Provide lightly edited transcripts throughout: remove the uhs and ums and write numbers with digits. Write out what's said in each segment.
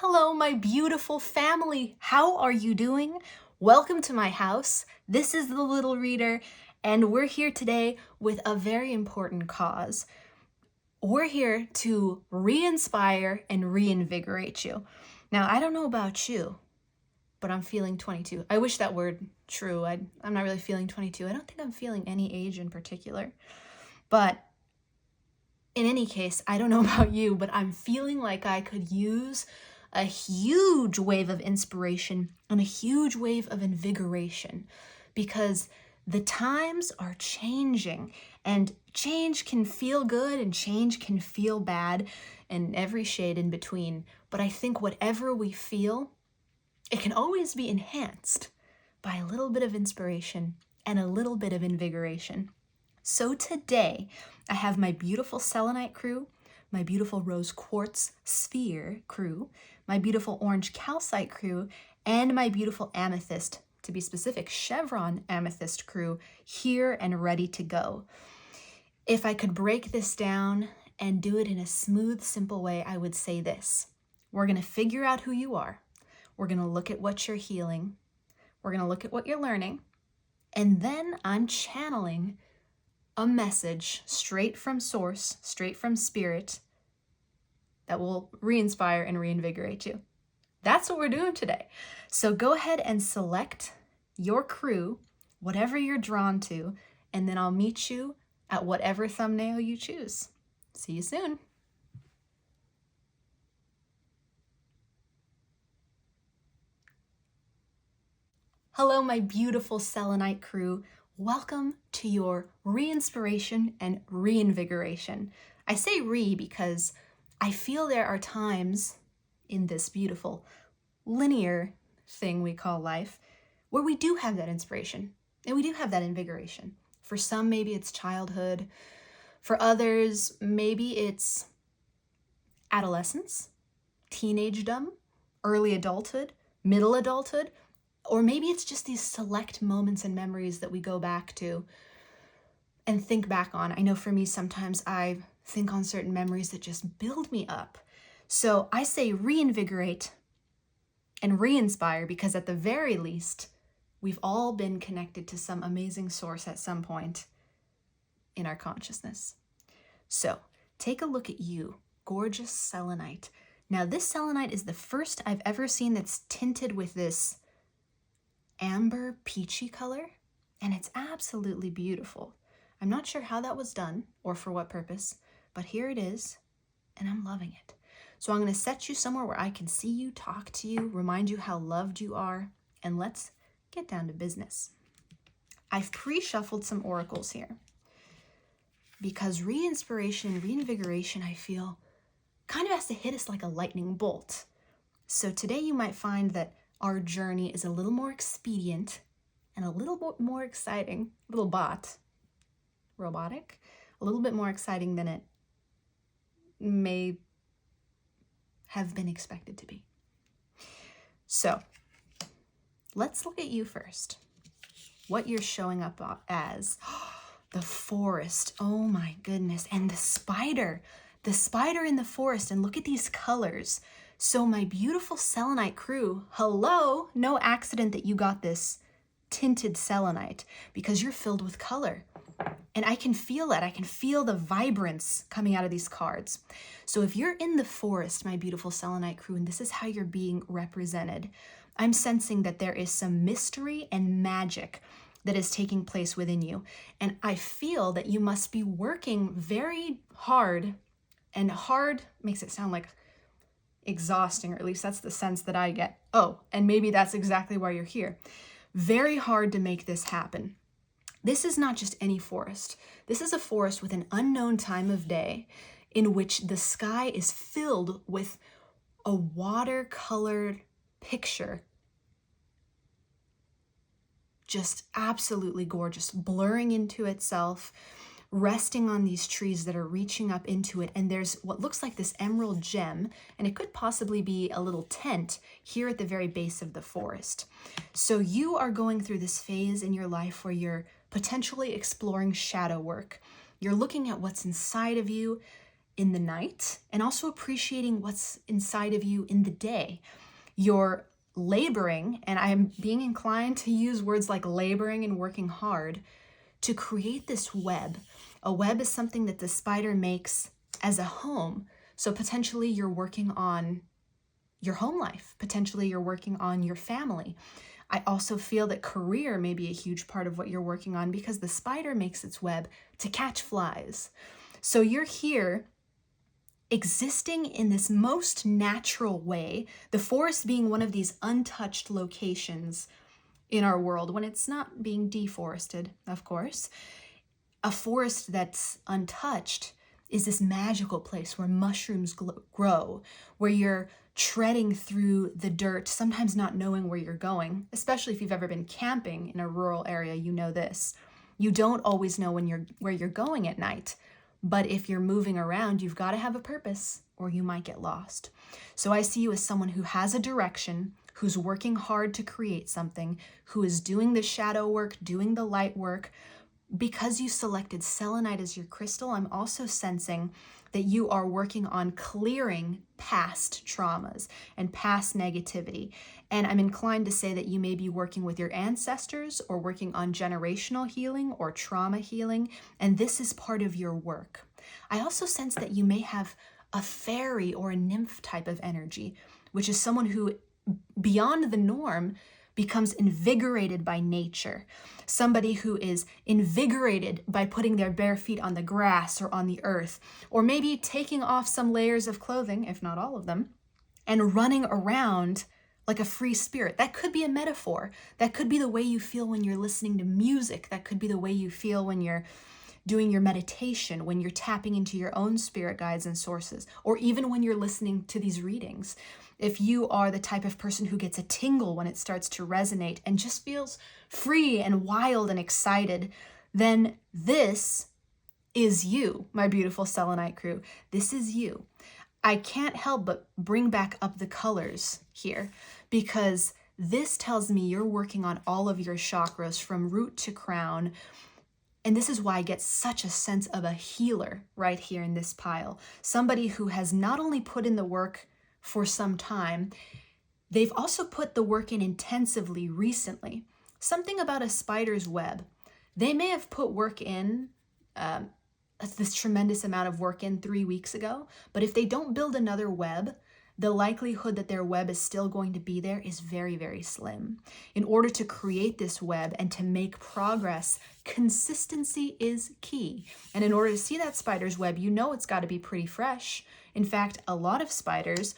Hello, my beautiful family. How are you doing? Welcome to my house. This is the Little Reader, and we're here today with a very important cause. We're here to re-inspire and reinvigorate you. Now, I don't know about you, but I'm feeling 22. I wish that were true. I'm not really feeling 22. I don't think I'm feeling any age in particular. But in any case, I don't know about you, but I'm feeling like I could use a huge wave of inspiration and a huge wave of invigoration because the times are changing, and change can feel good and change can feel bad and every shade in between. But I think whatever we feel, it can always be enhanced by a little bit of inspiration and a little bit of invigoration. So today, I have my beautiful Selenite Crew, my beautiful rose quartz sphere crew, my beautiful orange calcite crew, and my beautiful amethyst, to be specific, Chevron amethyst crew, here and ready to go. If I could break this down and do it in a smooth, simple way, I would say this. We're going to figure out who you are. We're going to look at what you're healing. We're going to look at what you're learning. And then I'm channeling a message straight from source, straight from spirit, that will re-inspire and reinvigorate you. That's what we're doing today. So go ahead and select your crew, whatever you're drawn to, and then I'll meet you at whatever thumbnail you choose. See you soon. Hello, my beautiful Selenite crew. Welcome to your re-inspiration and reinvigoration. I say re because I feel there are times in this beautiful linear thing we call life where we do have that inspiration and we do have that invigoration. For some, maybe it's childhood. For others, maybe it's adolescence, teenagedom, early adulthood, middle adulthood, or maybe it's just these select moments and memories that we go back to and think back on. I know for me, sometimes I think on certain memories that just build me up. So I say reinvigorate and re-inspire because at the very least, we've all been connected to some amazing source at some point in our consciousness. So take a look at you, gorgeous selenite. Now this selenite is the first I've ever seen that's tinted with this amber peachy color, and it's absolutely beautiful. I'm not sure how that was done or for what purpose, but here it is, and I'm loving it. So I'm going to set you somewhere where I can see you, talk to you, remind you how loved you are, and let's get down to business. I've pre-shuffled some oracles here because re-inspiration and reinvigoration, I feel, kind of has to hit us like a lightning bolt. So today you might find that our journey is a little more expedient and a little bit more exciting, robotic, a little bit more exciting than it may have been expected to be. So let's look at you first. What you're showing up as. The forest, oh my goodness, and the spider in the forest, and look at these colors. So my beautiful selenite crew, hello, no accident that you got this tinted selenite because you're filled with color. And I can feel that. I can feel the vibrance coming out of these cards. So if you're in the forest, my beautiful selenite crew, and this is how you're being represented, I'm sensing that there is some mystery and magic that is taking place within you. And I feel that you must be working very hard, and hard makes it sound like exhausting, or at least that's the sense that I get. Oh, and maybe that's exactly why you're here. Very hard to make this happen. This is not just any forest. This is a forest with an unknown time of day in which the sky is filled with a watercolored picture. Just absolutely gorgeous, blurring into itself, resting on these trees that are reaching up into it. And there's what looks like this emerald gem, and it could possibly be a little tent here at the very base of the forest. So you are going through this phase in your life where you're potentially exploring shadow work. You're looking at what's inside of you. in the night, and also appreciating what's inside of you in the day. You're laboring, and I am being inclined to use words like laboring and working hard to create this web. A web is something that the spider makes as a home. So potentially you're working on your home life. Potentially you're working on your family. I also feel that career may be a huge part of what you're working on because the spider makes its web to catch flies. So you're here existing in this most natural way, the forest being one of these untouched locations in our world when it's not being deforested, of course. A forest that's untouched is this magical place where mushrooms grow, where you're treading through the dirt, sometimes not knowing where you're going. Especially if you've ever been camping in a rural area, you know this. You don't always know where you're going at night, but if you're moving around, you've got to have a purpose or you might get lost. So I see you as someone who has a direction, who's working hard to create something, who is doing the shadow work, doing the light work. Because you selected selenite as your crystal, I'm also sensing that you are working on clearing past traumas and past negativity. And I'm inclined to say that you may be working with your ancestors or working on generational healing or trauma healing, and this is part of your work. I also sense that you may have a fairy or a nymph type of energy, which is someone who, beyond the norm, becomes invigorated by nature. Somebody who is invigorated by putting their bare feet on the grass or on the earth, or maybe taking off some layers of clothing, if not all of them, and running around like a free spirit. That could be a metaphor. That could be the way you feel when you're listening to music. That could be the way you feel when you're doing your meditation, when you're tapping into your own spirit guides and sources, or even when you're listening to these readings. If you are the type of person who gets a tingle when it starts to resonate and just feels free and wild and excited, then this is you, my beautiful Selenite crew. This is you. I can't help but bring back up the colors here because this tells me you're working on all of your chakras from root to crown. And this is why I get such a sense of a healer right here in this pile. Somebody who has not only put in the work for some time, they've also put the work in intensively recently. Something about a spider's web. They may have put work in, this tremendous amount of work in 3 weeks ago, but if they don't build another web, the likelihood that their web is still going to be there is very, very slim. In order to create this web and to make progress, consistency is key. And in order to see that spider's web, you know it's got to be pretty fresh. In fact, a lot of spiders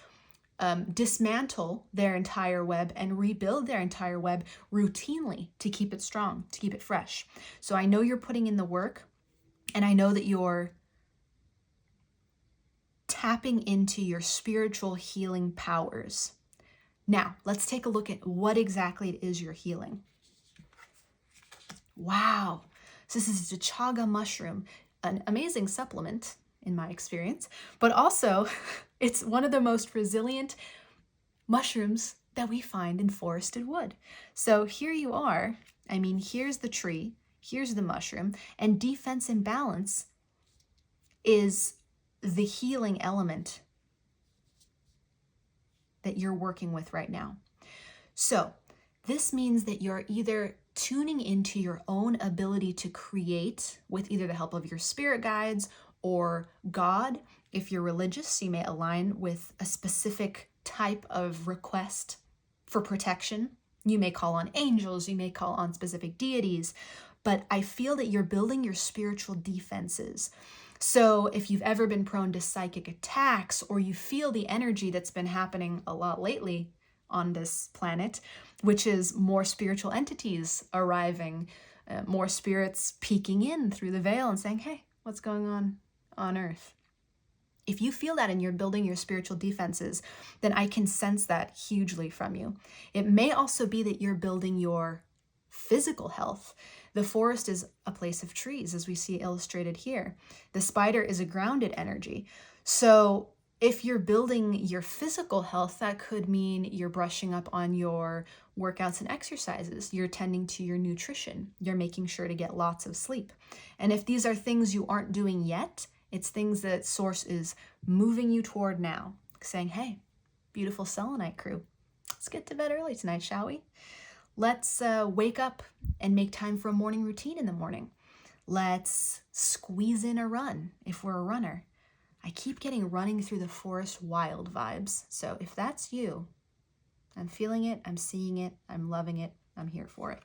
dismantle their entire web and rebuild their entire web routinely to keep it strong, to keep it fresh. So I know you're putting in the work, and I know that you're tapping into your spiritual healing powers. Now, let's take a look at what exactly it is you're healing. Wow. So this is a chaga mushroom, an amazing supplement in my experience, but also it's one of the most resilient mushrooms that we find in forested wood. So here you are. I mean, here's the tree, here's the mushroom, and defense and balance is the healing element that you're working with right now. So this means that you're either tuning into your own ability to create with either the help of your spirit guides or God. If you're religious, you may align with a specific type of request for protection. You may call on angels, you may call on specific deities, but I feel that you're building your spiritual defenses. So if you've ever been prone to psychic attacks, or you feel the energy that's been happening a lot lately on this planet, which is more spiritual entities arriving, more spirits peeking in through the veil and saying, hey, what's going on Earth? If you feel that and you're building your spiritual defenses, then I can sense that hugely from you. It may also be that you're building your physical health. The forest is a place of trees, as we see illustrated here. The spider is a grounded energy. So if you're building your physical health, that could mean you're brushing up on your workouts and exercises. You're tending to your nutrition. You're making sure to get lots of sleep. And if these are things you aren't doing yet, It's things that Source is moving you toward now, saying, hey, beautiful Selenite crew, let's get to bed early tonight, shall we? Let's wake up and make time for a morning routine in the morning. Let's squeeze in a run if we're a runner. I keep getting running through the forest wild vibes. So if that's you, I'm feeling it, I'm seeing it, I'm loving it, I'm here for it.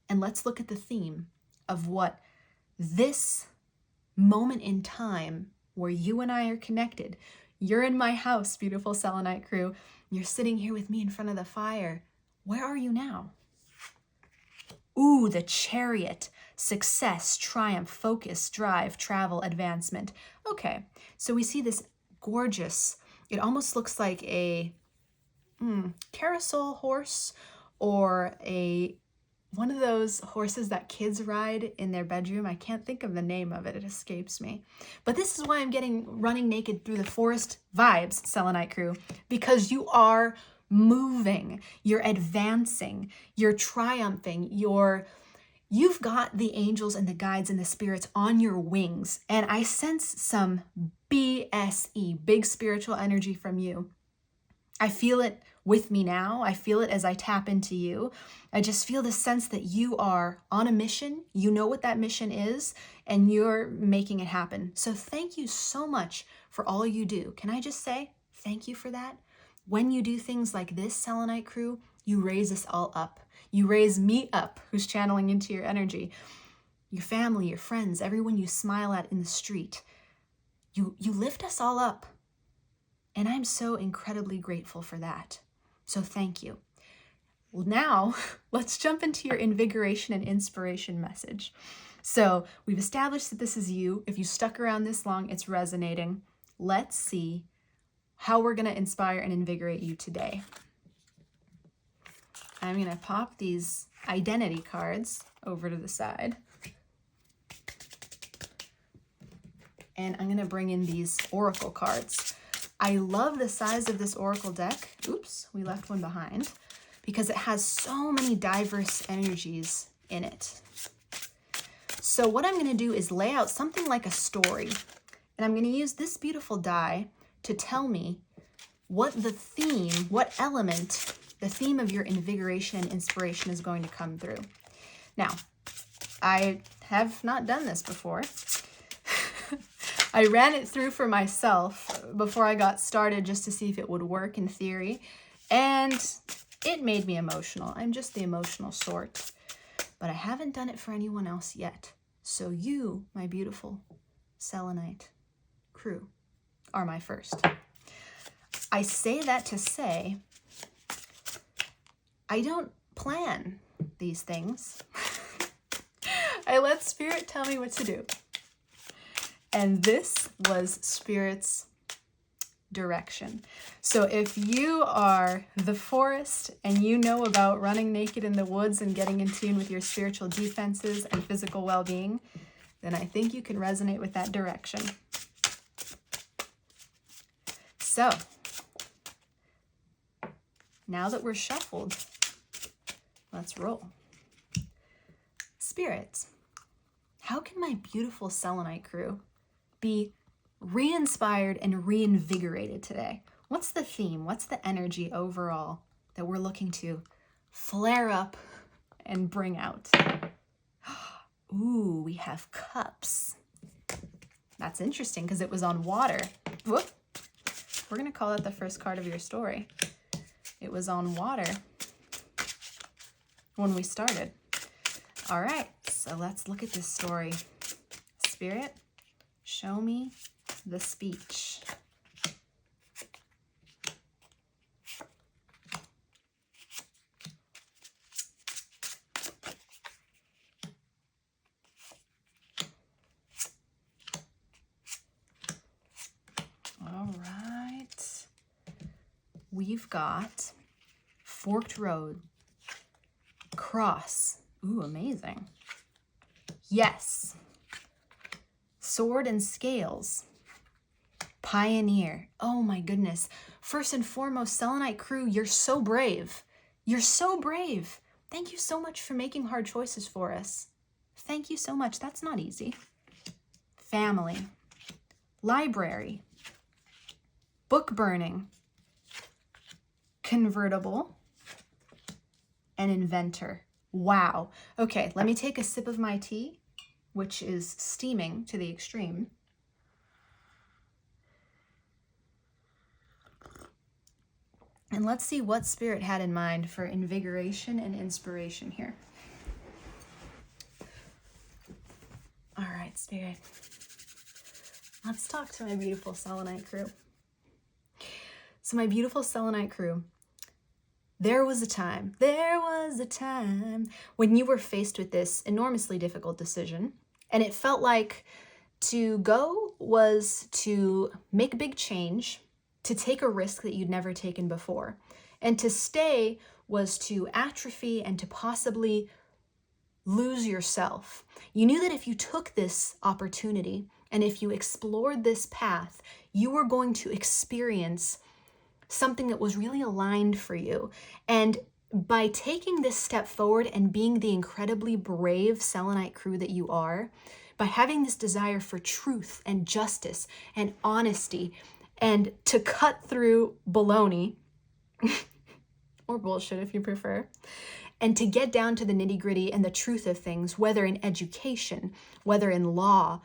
And let's look at the theme of what this moment in time where you and I are connected. You're in my house, beautiful Selenite crew. You're sitting here with me in front of the fire. Where are you now? Ooh, the Chariot. Success, triumph, focus, drive, travel, advancement. Okay, so we see this gorgeous, it almost looks like a carousel horse or one of those horses that kids ride in their bedroom. I can't think of the name of it. It escapes me. But this is why I'm getting running naked through the forest vibes, Selenite crew, because you are moving, you're advancing, you're triumphing, you've got the angels and the guides and the spirits on your wings. And I sense some BSE, big spiritual energy from you. I feel it with me now. I feel it as I tap into you. I just feel the sense that you are on a mission. You know what that mission is, and you're making it happen. So thank you so much for all you do. Can I just say thank you for that? When you do things like this, Selenite crew, you raise us all up. You raise me up, who's channeling into your energy. Your family, your friends, everyone you smile at in the street. You lift us all up. And I'm so incredibly grateful for that. So thank you. Well, now let's jump into your invigoration and inspiration message. So we've established that this is you. If you stuck around this long, it's resonating. Let's see how we're going to inspire and invigorate you today. I'm going to pop these identity cards over to the side. And I'm going to bring in these oracle cards. I love the size of this oracle deck. Oops, we left one behind, because it has so many diverse energies in it. So what I'm going to do is lay out something like a story, and I'm going to use this beautiful die to tell me what the theme, what element, the theme of your invigoration and inspiration is going to come through. Now, I have not done this before. I ran it through for myself before I got started just to see if it would work in theory, and it made me emotional. I'm just the emotional sort, but I haven't done it for anyone else yet. So you, my beautiful Selenite crew, are my first. I say that to say, I don't plan these things. I let Spirit tell me what to do. And this was Spirit's direction. So if you are the forest and you know about running naked in the woods and getting in tune with your spiritual defenses and physical well-being, then I think you can resonate with that direction. So now that we're shuffled, let's roll. Spirit, how can my beautiful Selenite crew be re-inspired and reinvigorated today? What's the theme? What's the energy overall that we're looking to flare up and bring out? Ooh, we have cups. That's interesting because it was on water. Whoop. We're going to call it the first card of your story. It was on water when we started. All right, so let's look at this story. Spirit, show me the speech. All right. We've got forked road, cross. Ooh, amazing. Yes. Sword and scales. Pioneer. Oh my goodness. First and foremost, Selenite crew, you're so brave. You're so brave. Thank you so much for making hard choices for us. Thank you so much. That's not easy. family, library, book burning, convertible, and inventor. Wow. Okay, let me take a sip of my tea, which is steaming to the extreme. And let's see what Spirit had in mind for invigoration and inspiration here. All right, Spirit. Let's talk to my beautiful Selenite crew. So my beautiful Selenite crew, there was a time when you were faced with this enormously difficult decision, and it felt like to go was to make a big change, to take a risk that you'd never taken before, and to stay was to atrophy and to possibly lose yourself. You knew that if you took this opportunity and if you explored this path, you were going to experience something that was really aligned for you. And by taking this step forward and being the incredibly brave Selenite crew that you are, by having this desire for truth and justice and honesty and to cut through baloney, or bullshit if you prefer, and to get down to the nitty-gritty and the truth of things, whether in education, whether in law,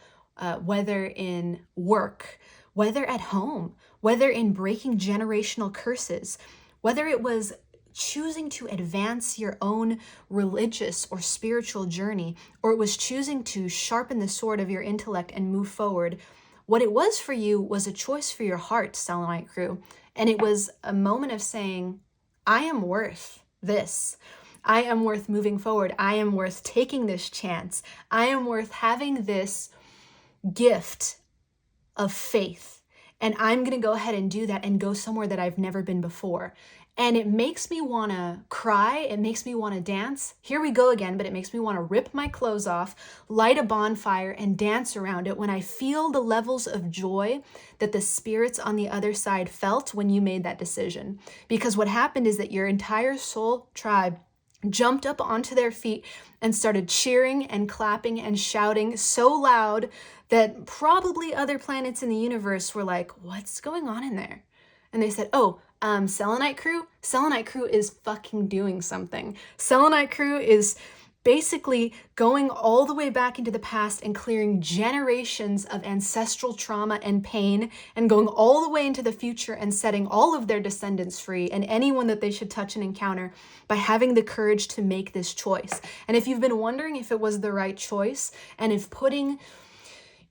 whether in work, whether at home, whether in breaking generational curses, whether it was choosing to advance your own religious or spiritual journey, or it was choosing to sharpen the sword of your intellect and move forward, what it was for you was a choice for your heart, Selenite crew. And it was a moment of saying, I am worth this. I am worth moving forward. I am worth taking this chance. I am worth having this gift of faith. And I'm going to go ahead and do that and go somewhere that I've never been before. And it makes me want to cry. It makes me want to dance. Here we go again, but it makes me want to rip my clothes off, light a bonfire, and dance around it when I feel the levels of joy that the spirits on the other side felt when you made that decision. Because what happened is that your entire soul tribe jumped up onto their feet and started cheering and clapping and shouting so loud that probably other planets in the universe were like, what's going on in there? And they said, oh, Selenite Crew? Selenite Crew is fucking doing something. Selenite Crew is basically going all the way back into the past and clearing generations of ancestral trauma and pain and going all the way into the future and setting all of their descendants free and anyone that they should touch and encounter by having the courage to make this choice. And if you've been wondering if it was the right choice and if putting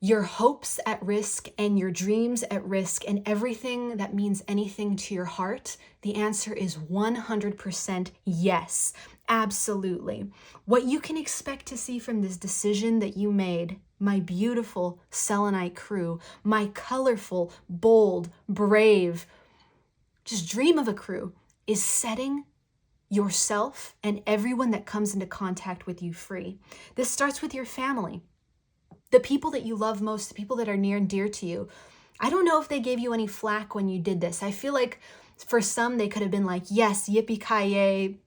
your hopes at risk and your dreams at risk and everything that means anything to your heart, the answer is 100% yes. Absolutely. What you can expect to see from this decision that you made, my beautiful Selenite crew, my colorful, bold, brave, just dream of a crew, is setting yourself and everyone that comes into contact with you free. This starts with your family. The people that you love most, the people that are near and dear to you. I don't know if they gave you any flack when you did this. I feel like for some, they could have been like, yes, yippee-ki-yay,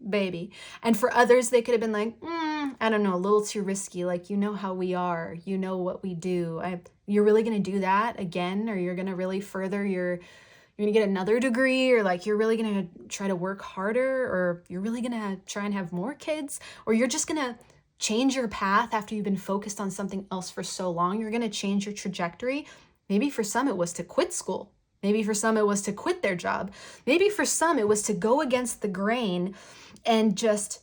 baby. And for others, they could have been like, I don't know, a little too risky. Like, you know how we are. You know what we do. You're really going to do that again? Or you're going to really further you're going to get another degree? Or like, you're really going to try to work harder? Or you're really going to try and have more kids? Or you're just going to change your path after you've been focused on something else for so long. You're going to change your trajectory. Maybe for some it was to quit school. Maybe for some it was to quit their job. Maybe for some it was to go against the grain and just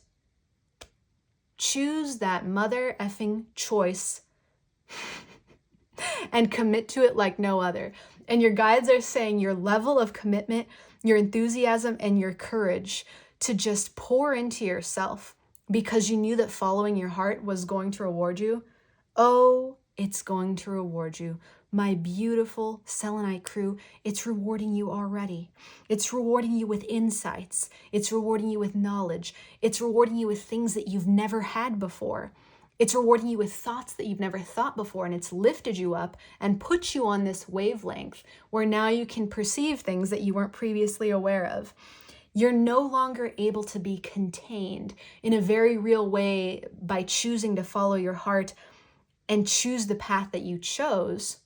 choose that mother effing choice and commit to it like no other. And your guides are saying your level of commitment, your enthusiasm, and your courage to just pour into yourself because you knew that following your heart was going to reward you. Oh, it's going to reward you. My beautiful Selenite crew, it's rewarding you already. It's rewarding you with insights. It's rewarding you with knowledge. It's rewarding you with things that you've never had before. It's rewarding you with thoughts that you've never thought before, and it's lifted you up and put you on this wavelength where now you can perceive things that you weren't previously aware of. You're no longer able to be contained in a very real way by choosing to follow your heart and choose the path that you chose,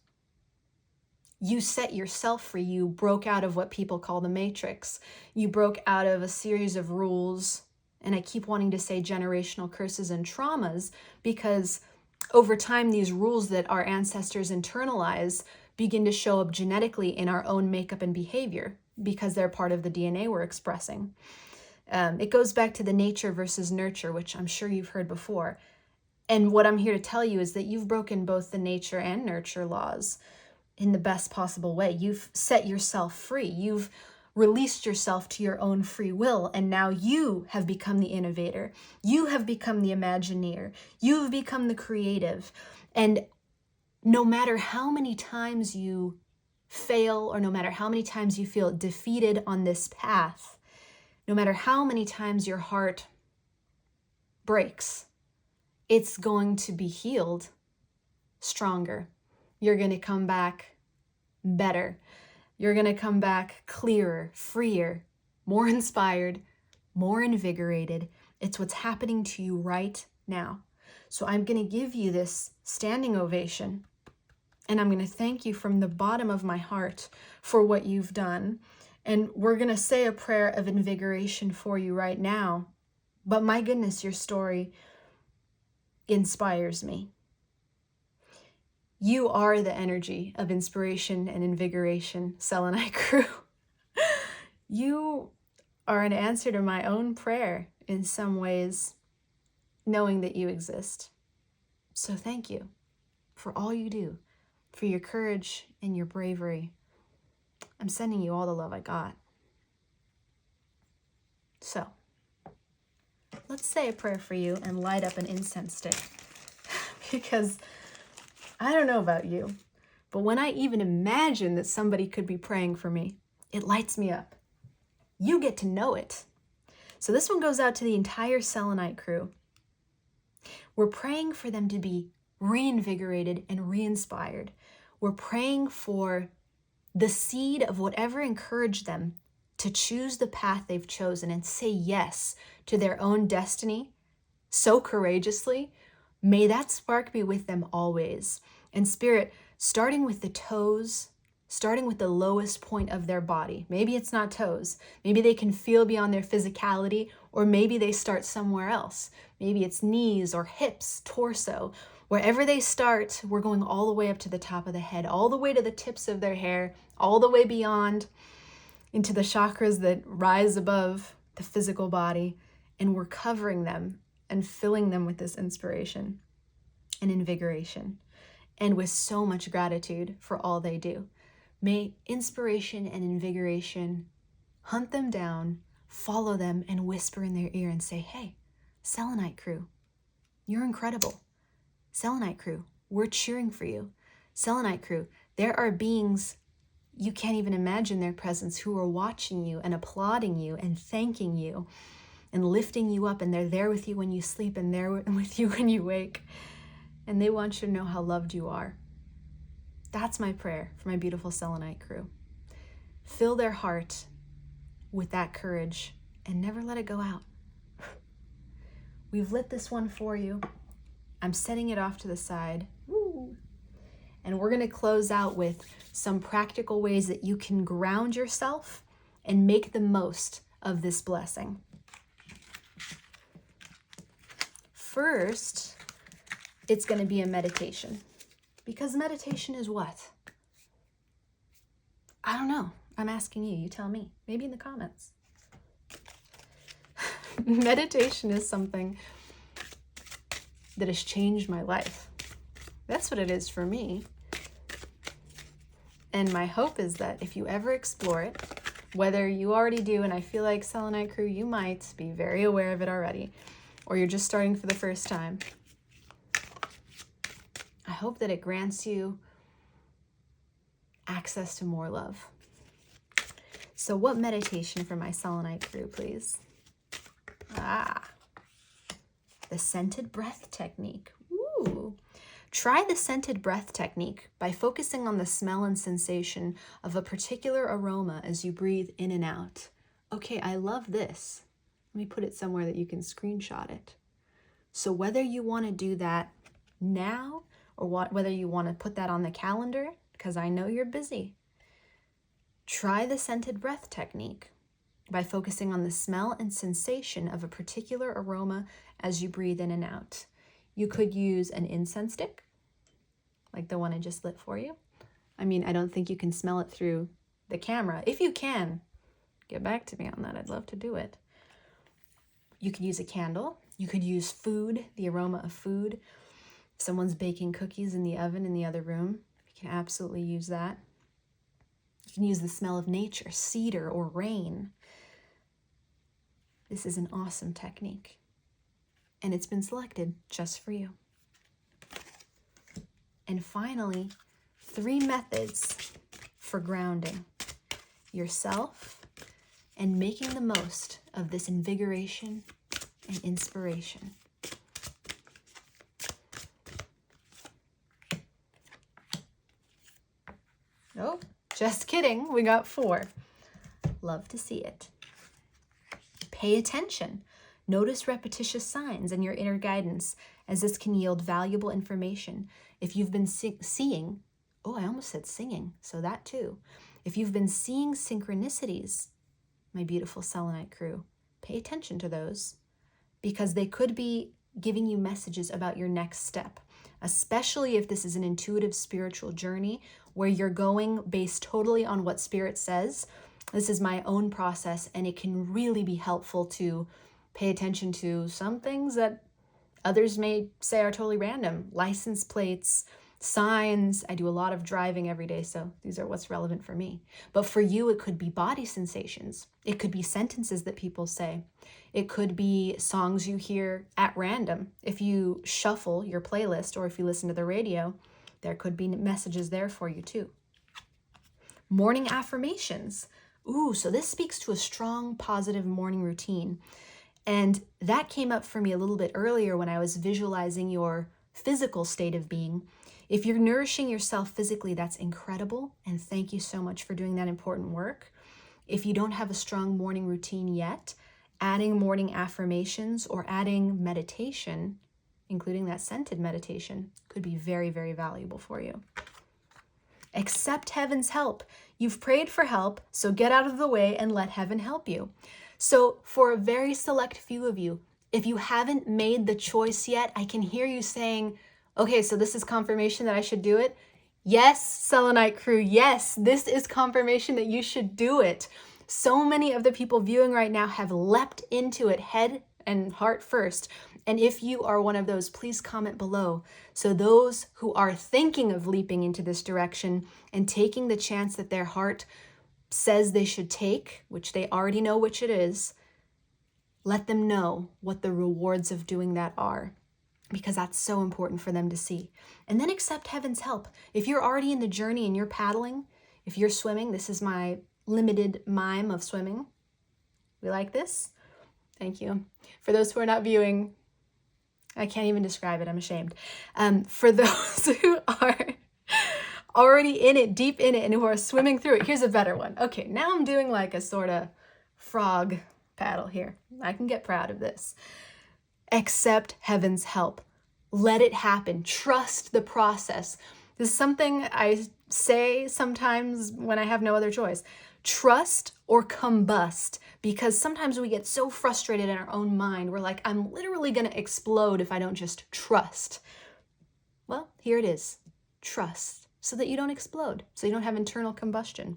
you set yourself free. You broke out of what people call the matrix. You broke out of a series of rules. And I keep wanting to say generational curses and traumas because over time, these rules that our ancestors internalize begin to show up genetically in our own makeup and behavior because they're part of the DNA we're expressing. It goes back to the nature versus nurture, which I'm sure you've heard before. And what I'm here to tell you is that you've broken both the nature and nurture laws in the best possible way. You've set yourself free. You've released yourself to your own free will, and now you have become the innovator. You have become the Imagineer. You've become the creative. And no matter how many times you fail, or no matter how many times you feel defeated on this path, no matter how many times your heart breaks, it's going to be healed stronger. You're going to come back better. You're going to come back clearer, freer, more inspired, more invigorated. It's what's happening to you right now. So I'm going to give you this standing ovation, and I'm going to thank you from the bottom of my heart for what you've done. And we're going to say a prayer of invigoration for you right now. But my goodness, your story inspires me. You are the energy of inspiration and invigoration, Selenite Crew. You are an answer to my own prayer in some ways, knowing that you exist. So thank you for all you do, for your courage and your bravery. I'm sending you all the love I got. So, let's say a prayer for you and light up an incense stick. Because I don't know about you, but when I even imagine that somebody could be praying for me, it lights me up. You get to know it. So this one goes out to the entire Selenite crew. We're praying for them to be reinvigorated and re-inspired. We're praying for the seed of whatever encouraged them to choose the path they've chosen and say yes to their own destiny so courageously. May that spark be with them always. And Spirit, starting with the toes, starting with the lowest point of their body. Maybe it's not toes. Maybe they can feel beyond their physicality, or maybe they start somewhere else. Maybe it's knees or hips, torso. Wherever they start, we're going all the way up to the top of the head, all the way to the tips of their hair, all the way beyond into the chakras that rise above the physical body. And we're covering them and filling them with this inspiration and invigoration, and with so much gratitude for all they do. May inspiration and invigoration hunt them down, follow them, and whisper in their ear and say, hey, Selenite Crew, you're incredible. Selenite Crew, we're cheering for you. Selenite Crew, there are beings you can't even imagine their presence who are watching you and applauding you and thanking you and lifting you up, and they're there with you when you sleep and they're with you when you wake. And they want you to know how loved you are. That's my prayer for my beautiful Selenite Crew. Fill their heart with that courage and never let it go out. We've lit this one for you. I'm setting it off to the side. Woo. And we're going to close out with some practical ways that you can ground yourself and make the most of this blessing. First, it's going to be a meditation. Because meditation is what? I don't know. I'm asking you. You tell me. Maybe in the comments. Meditation is something that has changed my life. That's what it is for me. And my hope is that if you ever explore it, whether you already do, and I feel like Selenite Crew, you might be very aware of it already, or you're just starting for the first time, I hope that it grants you access to more love. So what meditation for my Selenite Crew, please? The scented breath technique. Ooh. Try the scented breath technique by focusing on the smell and sensation of a particular aroma as you breathe in and out. Okay, I love this. Let me put it somewhere that you can screenshot it. So whether you want to do that now or whether you want to put that on the calendar, because I know you're busy. Try the scented breath technique by focusing on the smell and sensation of a particular aroma as you breathe in and out. You could use an incense stick, like the one I just lit for you. I mean, I don't think you can smell it through the camera. If you can, get back to me on that. I'd love to do it. You could use a candle. You could use food, the aroma of food. If someone's baking cookies in the oven in the other room, you can absolutely use that. You can use the smell of nature, cedar or rain. This is an awesome technique, and it's been selected just for you. And finally, 3 methods for grounding yourself and making the most of this invigoration and inspiration. Oh, just kidding. We got 4. Love to see it. Pay attention. Notice repetitious signs and your inner guidance, as this can yield valuable information. If you've been seeing, oh, I almost said singing, so that too. If you've been seeing synchronicities, my beautiful Selenite crew, pay attention to those, because they could be giving you messages about your next step, especially if this is an intuitive spiritual journey where you're going based totally on what Spirit says. This is my own process, and it can really be helpful to pay attention to some things that others may say are totally random. License plates, signs. I do a lot of driving every day, so these are what's relevant for me. But for you, it could be body sensations. It could be sentences that people say. It could be songs you hear at random. If you shuffle your playlist or if you listen to the radio, there could be messages there for you too. Morning affirmations. Ooh, so this speaks to a strong, positive morning routine. And that came up for me a little bit earlier when I was visualizing your physical state of being. If you're nourishing yourself physically, that's incredible. And thank you so much for doing that important work. If you don't have a strong morning routine yet, adding morning affirmations or adding meditation, including that scented meditation, could be very, very valuable for you. Accept heaven's help. You've prayed for help, so get out of the way and let heaven help you. So for a very select few of you, if you haven't made the choice yet, I can hear you saying, okay, so this is confirmation that I should do it. Yes, Selenite crew, yes, this is confirmation that you should do it. So many of the people viewing right now have leapt into it head and heart first. And if you are one of those, please comment below. So those who are thinking of leaping into this direction and taking the chance that their heart says they should take, which they already know which it is, let them know what the rewards of doing that are, because that's so important for them to see. And then accept heaven's help. If you're already in the journey and you're paddling, if you're swimming, this is my limited mime of swimming. We like this? Thank you. For those who are not viewing, I can't even describe it. I'm ashamed. For those who are already in it, deep in it, and who are swimming through it, here's a better one. Okay, now I'm doing like a sort of frog paddle here. I can get proud of this. Accept heaven's help. Let it happen. Trust the process. This is something I say sometimes when I have no other choice. Trust or combust, because sometimes we get so frustrated in our own mind. We're like, I'm literally going to explode if I don't just trust. Well, here it is. Trust, so that you don't explode, so you don't have internal combustion.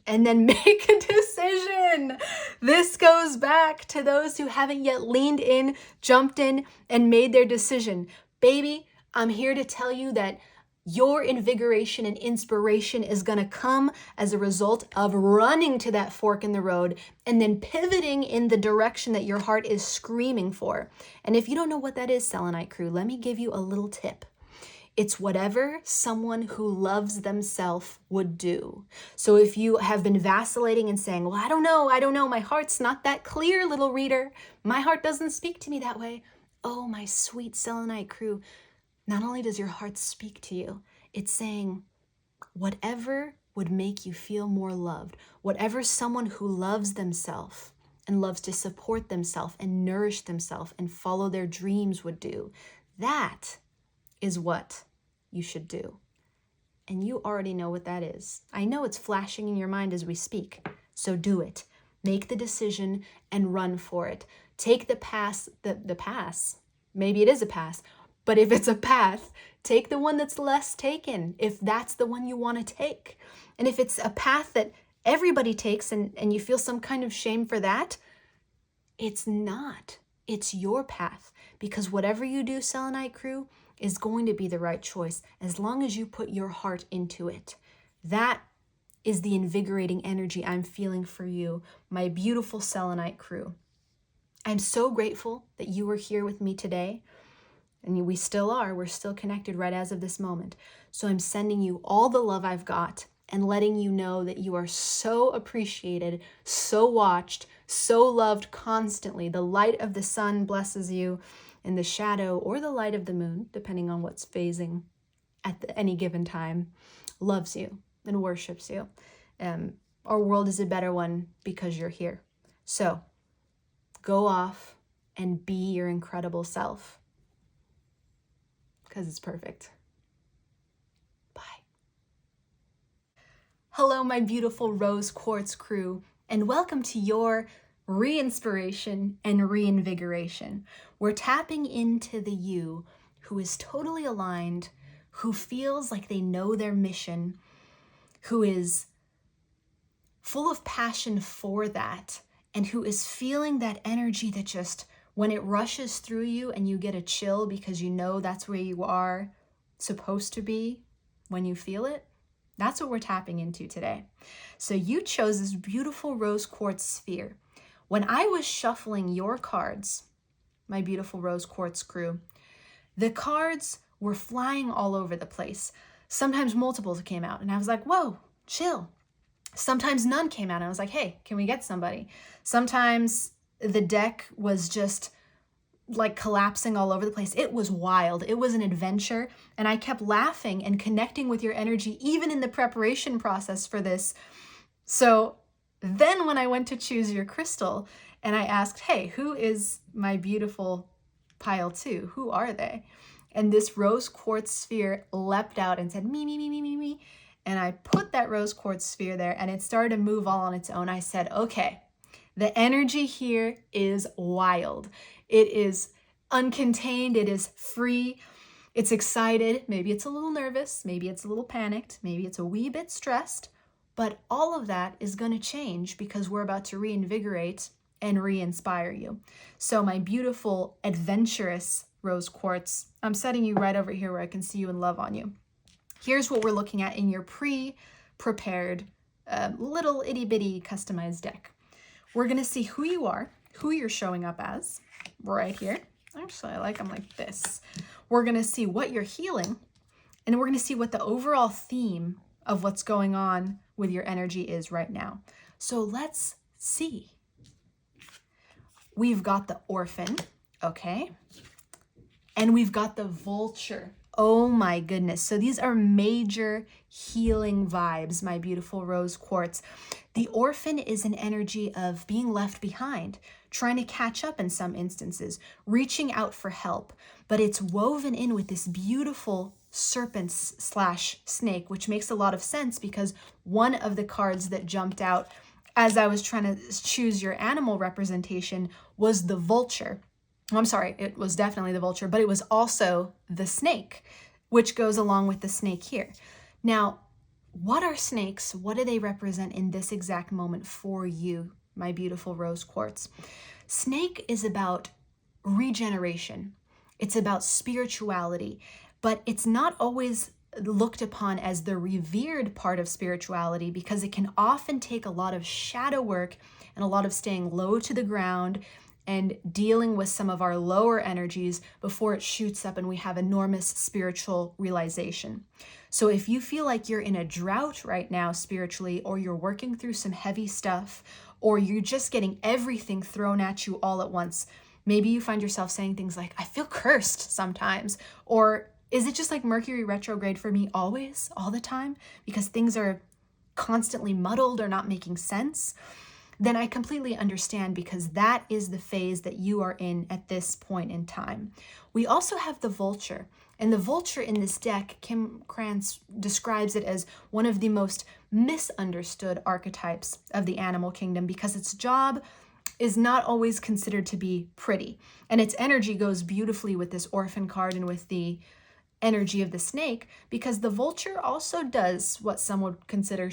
And then make a decision. This goes back to those who haven't yet leaned in, jumped in, and made their decision. Baby, I'm here to tell you that your invigoration and inspiration is going to come as a result of running to that fork in the road and then pivoting in the direction that your heart is screaming for. And if you don't know what that is, Selenite crew, let me give you a little tip. It's whatever someone who loves themselves would do. So if you have been vacillating and saying, well, I don't know, my heart's not that clear, little reader. My heart doesn't speak to me that way. Oh, my sweet Selenite crew. Not only does your heart speak to you, it's saying whatever would make you feel more loved, whatever someone who loves themselves and loves to support themselves and nourish themselves and follow their dreams would do, that is what you should do. And you already know what that is. I know it's flashing in your mind as we speak. So do it. Make the decision and run for it. Take the pass, the pass. Maybe it is a pass, but if it's a path, take the one that's less taken, if that's the one you want to take. And if it's a path that everybody takes and you feel some kind of shame for that, it's not. It's your path. Because whatever you do, Selenite Crew, is going to be the right choice as long as you put your heart into it. That is the invigorating energy I'm feeling for you, my beautiful Selenite Crew. I'm so grateful that you were here with me today. And we still are. We're still connected right as of this moment. So I'm sending you all the love I've got and letting you know that you are so appreciated, so watched, so loved constantly. The light of the sun blesses you, and the shadow or the light of the moon, depending on what's phasing at any given time, loves you and worships you. Our world is a better one because you're here. So go off and be your incredible self, because it's perfect. Bye. Hello, my beautiful Rose Quartz crew, and welcome to your re-inspiration and reinvigoration. We're tapping into the you who is totally aligned, who feels like they know their mission, who is full of passion for that, and who is feeling that energy that just, when it rushes through you and you get a chill because you know that's where you are supposed to be when you feel it, that's what we're tapping into today. So you chose this beautiful rose quartz sphere. When I was shuffling your cards, my beautiful Rose Quartz crew, the cards were flying all over the place. Sometimes multiples came out and I was like, whoa, chill. Sometimes none came out and I was like, hey, can we get somebody? Sometimes the deck was just like collapsing all over the place. It was wild. It was an adventure. And I kept laughing and connecting with your energy, even in the preparation process for this. So then when I went to choose your crystal and I asked, hey, who is my beautiful pile two? Who are they? And this rose quartz sphere leapt out and said, me, me, me, me, me, me. And I put that rose quartz sphere there and it started to move all on its own. I said, okay, the energy here is wild. It is uncontained. It is free. It's excited. Maybe it's a little nervous. Maybe it's a little panicked. Maybe it's a wee bit stressed. But all of that is going to change because we're about to reinvigorate and re-inspire you. So my beautiful, adventurous rose quartz, I'm setting you right over here where I can see you and love on you. Here's what we're looking at in your pre-prepared little itty-bitty customized deck. We're going to see who you are, who you're showing up as, right here. Actually, I like them like this. We're going to see what you're healing, and we're going to see what the overall theme of what's going on with your energy is right now. So let's see. We've got the orphan, okay? And we've got the vulture. Oh my goodness. So these are major healing vibes, my beautiful rose quartz. The orphan is an energy of being left behind, trying to catch up in some instances, reaching out for help, but it's woven in with this beautiful serpent slash snake, which makes a lot of sense because one of the cards that jumped out as I was trying to choose your animal representation was the vulture. I'm sorry, it was definitely the vulture, but it was also the snake, which goes along with the snake here. Now, what are snakes? What do they represent in this exact moment for you, my beautiful rose quartz? Snake is about regeneration. It's about spirituality, but it's not always looked upon as the revered part of spirituality because it can often take a lot of shadow work and a lot of staying low to the ground and dealing with some of our lower energies before it shoots up and we have enormous spiritual realization. So if you feel like you're in a drought right now spiritually, or you're working through some heavy stuff, or you're just getting everything thrown at you all at once, maybe you find yourself saying things like, I feel cursed sometimes, or is it just like Mercury retrograde for me always, all the time, because things are constantly muddled or not making sense? Then I completely understand, because that is the phase that you are in at this point in time. We also have the vulture, And the vulture in this deck, Kim Krantz describes it as one of the most misunderstood archetypes of the animal kingdom because its job is not always considered to be pretty. And its energy goes beautifully with this orphan card and with the energy of the snake, because the vulture also does what some would consider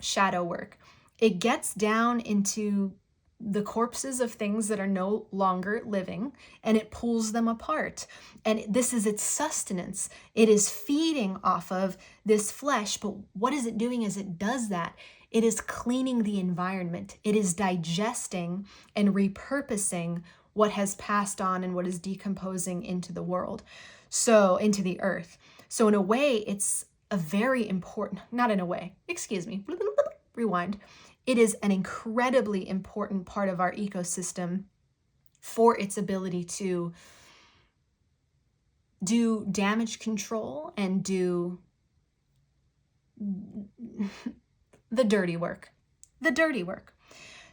shadow work. It gets down into the corpses of things that are no longer living, and it pulls them apart. And this is its sustenance. It is feeding off of this flesh, but what is it doing as it does that? It is cleaning the environment. It is digesting and repurposing what has passed on and what is decomposing into the world, so into the earth. So in a way, it's a very important, not in a way, excuse me, rewind. It is an incredibly important part of our ecosystem for its ability to do damage control and do the dirty work. The dirty work.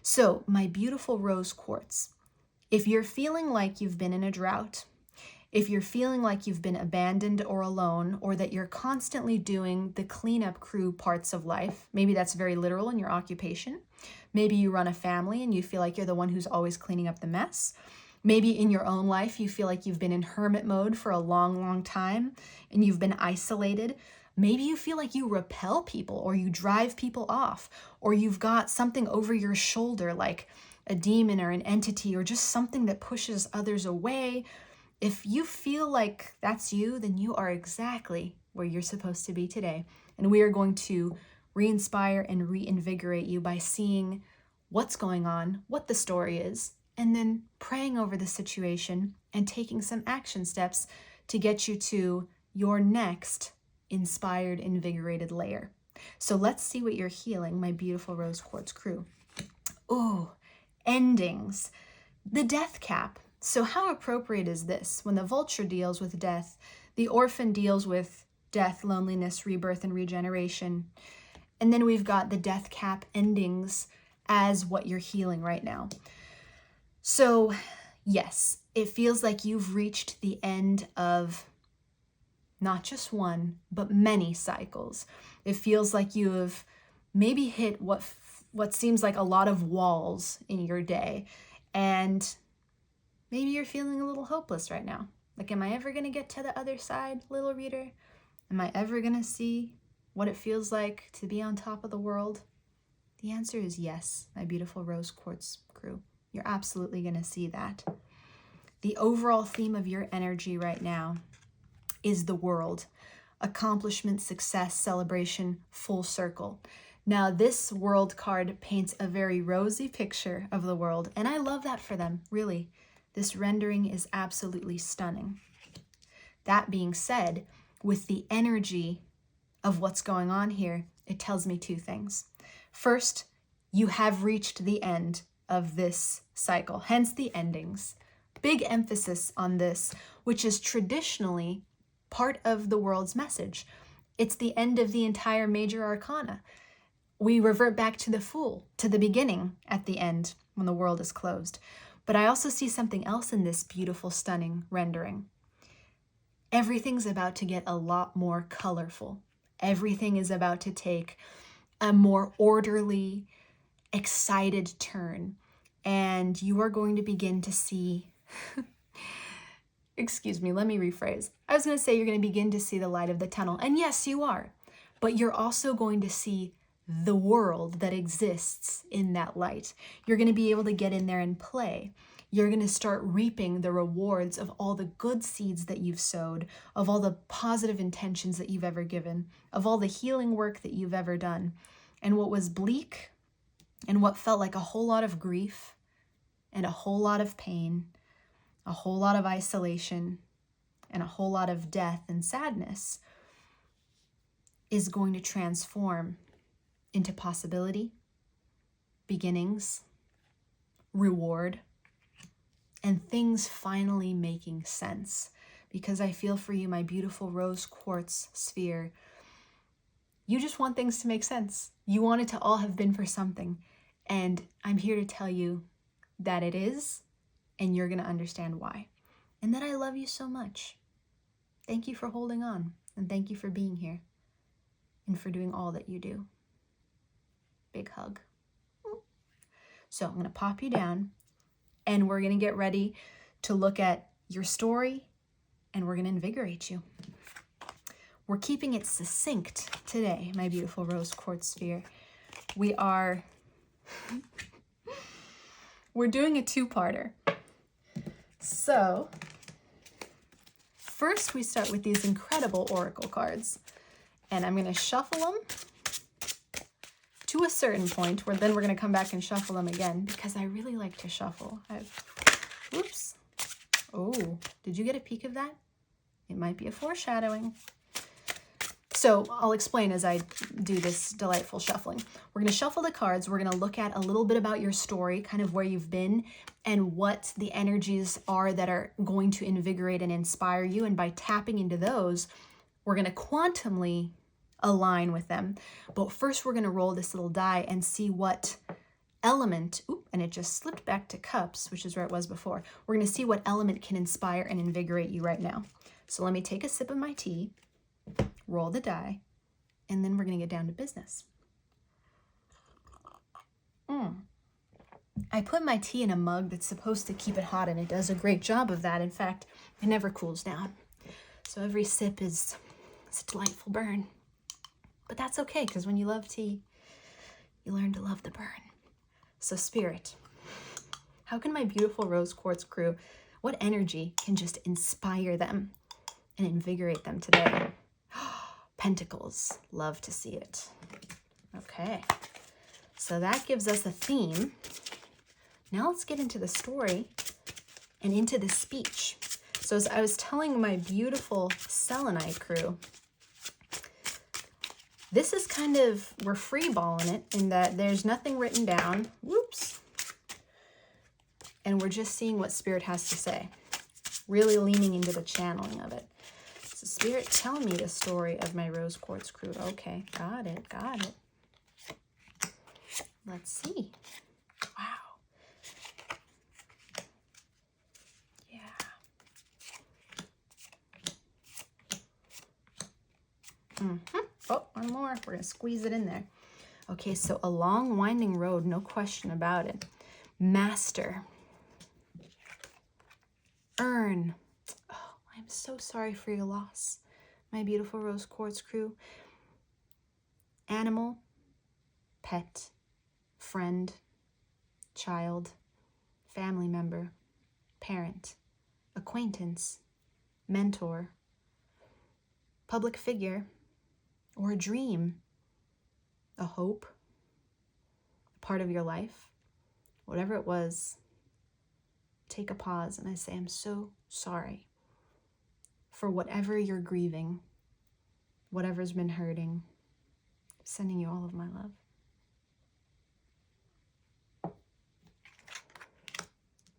So, my beautiful rose quartz, if you're feeling like you've been in a drought, if you're feeling like you've been abandoned or alone, or that you're constantly doing the cleanup crew parts of life, maybe that's very literal in your occupation. Maybe you run a family and you feel like you're the one who's always cleaning up the mess. Maybe in your own life, you feel like you've been in hermit mode for a long, long time and you've been isolated. Maybe you feel like you repel people or you drive people off, or you've got something over your shoulder like a demon or an entity or just something that pushes others away. If you feel like that's you, then you are exactly where you're supposed to be today. And we are going to re-inspire and reinvigorate you by seeing what's going on, what the story is, and then praying over the situation and taking some action steps to get you to your next inspired, invigorated layer. So let's see what you're healing, my beautiful rose quartz crew. Oh, endings. The death cap. So how appropriate is this? When the vulture deals with death, the orphan deals with death, loneliness, rebirth, and regeneration. And then we've got the death cap endings as what you're healing right now. So yes, it feels like you've reached the end of not just one, but many cycles. It feels like you have maybe hit what seems like a lot of walls in your day. And maybe you're feeling a little hopeless right now. Like, am I ever going to get to the other side, little reader? Am I ever going to see what it feels like to be on top of the world? The answer is yes, my beautiful rose quartz crew. You're absolutely going to see that. The overall theme of your energy right now is the world. Accomplishment, success, celebration, full circle. Now, this world card paints a very rosy picture of the world, and I love that for them, really. This rendering is absolutely stunning. That being said, with the energy of what's going on here, it tells me two things. First, you have reached the end of this cycle, hence the endings. Big emphasis on this, which is traditionally part of the world's message. It's the end of the entire major arcana. We revert back to the Fool, to the beginning at the end when the world is closed. But I also see something else in this beautiful, stunning rendering. Everything's about to get a lot more colorful. Everything is about to take a more orderly, excited turn. And you are going to begin to see, excuse me, let me rephrase. I was going to say you're going to begin to see the light of the tunnel. And yes, you are. But you're also going to see the world that exists in that light. You're going to be able to get in there and play. You're going to start reaping the rewards of all the good seeds that you've sowed, of all the positive intentions that you've ever given, of all the healing work that you've ever done. And what was bleak and what felt like a whole lot of grief and a whole lot of pain, a whole lot of isolation, and a whole lot of death and sadness is going to transform into possibility, beginnings, reward, and things finally making sense. Because I feel for you, my beautiful rose quartz sphere, you just want things to make sense. You want it to all have been for something. And I'm here to tell you that it is, and you're going to understand why. And that I love you so much. Thank you for holding on, and thank you for being here and for doing all that you do. Big hug. So I'm going to pop you down, and we're going to get ready to look at your story, and we're going to invigorate you. We're keeping it succinct today, my beautiful rose quartz sphere. We're doing a two-parter. So first we start with these incredible oracle cards, and I'm going to shuffle them to a certain point where then we're going to come back and shuffle them again because I really like to shuffle. Oops. Oh, did you get a peek of that? It might be a foreshadowing. So I'll explain as I do this delightful shuffling. We're going to shuffle the cards. We're going to look at a little bit about your story, kind of where you've been and what the energies are that are going to invigorate and inspire you. And by tapping into those, we're going to quantumly align with them. But first, we're going to roll this little die and see what element, and it just slipped back to cups, which is where it was before. We're going to see what element can inspire and invigorate you right now. So let me take a sip of my tea, roll the die, and then we're going to get down to business. I put my tea in a mug that's supposed to keep it hot, and it does a great job of that. In fact, it never cools down. So every sip is a delightful burn. But that's okay, because when you love tea, you learn to love the burn. So Spirit, how can my beautiful rose quartz crew, what energy can just inspire them and invigorate them today? Pentacles, love to see it. Okay, so that gives us a theme. Now let's get into the story and into the speech. So as I was telling my beautiful Selenite crew, this is kind of, we're freeballing it in that there's nothing written down. Whoops. And we're just seeing what Spirit has to say. Really leaning into the channeling of it. So Spirit, tell me the story of my rose quartz crew. Okay, got it, got it. Let's see. Wow. Yeah. Oh, one more. We're going to squeeze it in there. Okay, so a long winding road, no question about it. Master. Earn. Oh, I'm so sorry for your loss, my beautiful rose quartz crew. Animal, pet, friend, child, family member, parent, acquaintance, mentor, public figure, or a dream, a hope, a part of your life, whatever it was. Take a pause and I say, I'm so sorry for whatever you're grieving, whatever's been hurting. Sending you all of my love.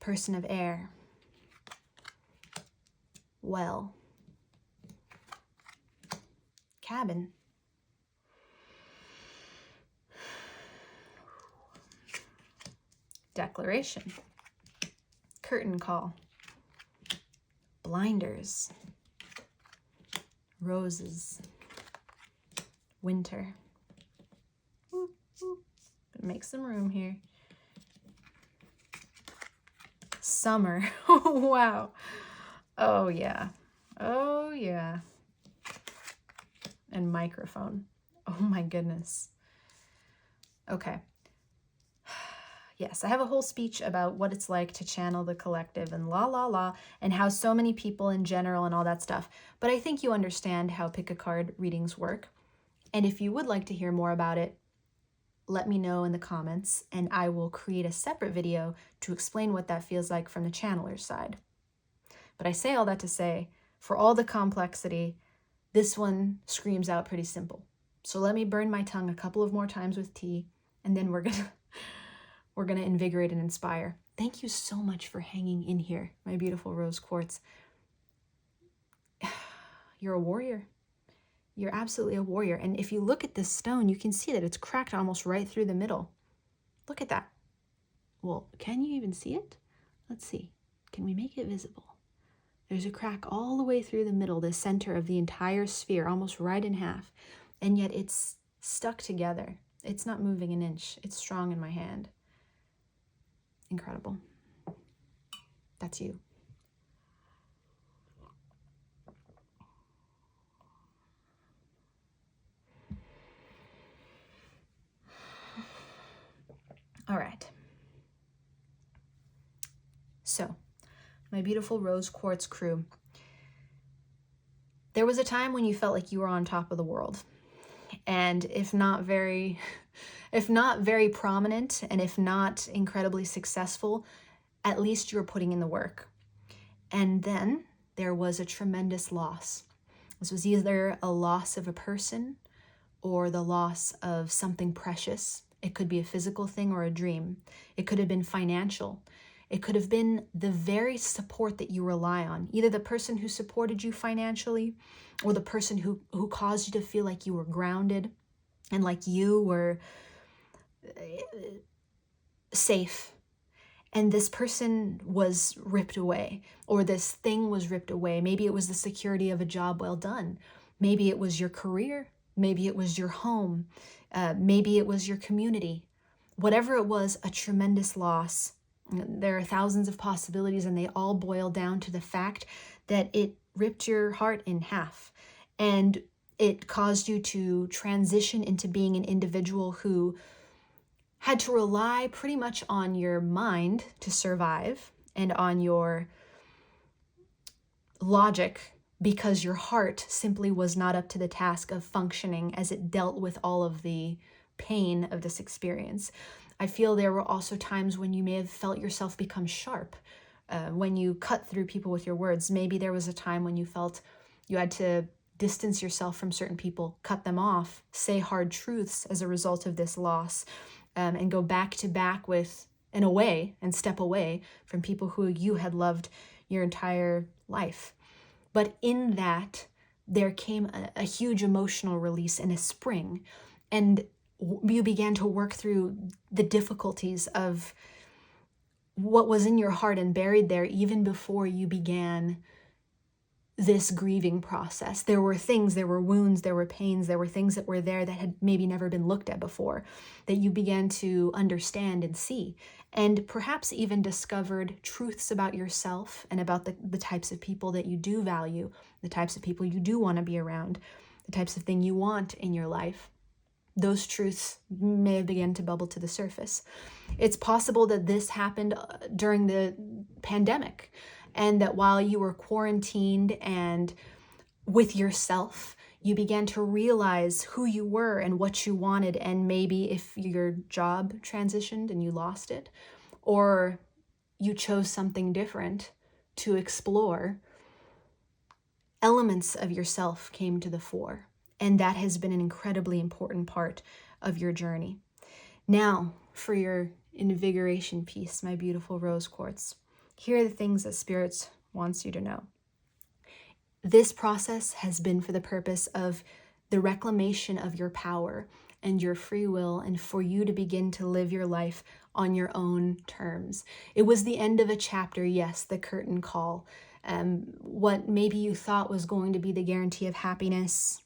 Person of air. Well. Cabin. Declaration. Curtain call. Blinders. Roses. Winter. Make some room here. Summer. Wow. Oh yeah. Oh yeah. And microphone. Oh my goodness. Okay. Yes, I have a whole speech about what it's like to channel the collective and la la la, and how so many people in general and all that stuff. But I think you understand how pick a card readings work. And if you would like to hear more about it, let me know in the comments, and I will create a separate video to explain what that feels like from the channeler's side. But I say all that to say, for all the complexity, this one screams out pretty simple. So let me burn my tongue a couple of more times with tea, and then we're gonna invigorate and inspire. Thank you so much for hanging in here, my beautiful rose quartz. You're a warrior. You're absolutely a warrior. And if you look at this stone, you can see that it's cracked almost right through the middle. Look at that. Well, can you even see it? Let's see. Can we make it visible? There's a crack all the way through the middle, the center of the entire sphere, almost right in half. And yet it's stuck together. It's not moving an inch. It's strong in my hand. Incredible. That's you. All right. So, my beautiful rose quartz crew. There was a time when you felt like you were on top of the world. And if not very prominent, and if not incredibly successful, at least you were putting in the work. And then there was a tremendous loss. This was either a loss of a person or the loss of something precious. It could be a physical thing or a dream. It could have been financial. It could have been the very support that you rely on, either the person who supported you financially or the person who caused you to feel like you were grounded and like you were safe. And this person was ripped away, or this thing was ripped away. Maybe it was the security of a job well done. Maybe it was your career. Maybe it was your home. Maybe it was your community. Whatever it was, a tremendous loss. There are thousands of possibilities, and they all boil down to the fact that it ripped your heart in half. And it caused you to transition into being an individual who had to rely pretty much on your mind to survive and on your logic, because your heart simply was not up to the task of functioning as it dealt with all of the pain of this experience. I feel there were also times when you may have felt yourself become sharp, when you cut through people with your words. Maybe there was a time when you felt you had to distance yourself from certain people, cut them off, say hard truths as a result of this loss, and go back to back with, in a way, and step away from people who you had loved your entire life. But in that, there came a huge emotional release and a spring, and you began to work through the difficulties of what was in your heart and buried there even before you began this grieving process. There were things, there were wounds, there were pains, there were things that were there that had maybe never been looked at before, that you began to understand and see, and perhaps even discovered truths about yourself and about the types of people that you do value, the types of people you do want to be around, the types of thing you want in your life. Those truths may have begun to bubble to the surface. It's possible that this happened during the pandemic, and that while you were quarantined and with yourself, you began to realize who you were and what you wanted, and maybe if your job transitioned and you lost it, or you chose something different to explore, elements of yourself came to the fore. And that has been an incredibly important part of your journey. Now, for your invigoration piece, my beautiful rose quartz, here are the things that Spirit wants you to know. This process has been for the purpose of the reclamation of your power and your free will, and for you to begin to live your life on your own terms. It was the end of a chapter, yes, the curtain call. What maybe you thought was going to be the guarantee of happiness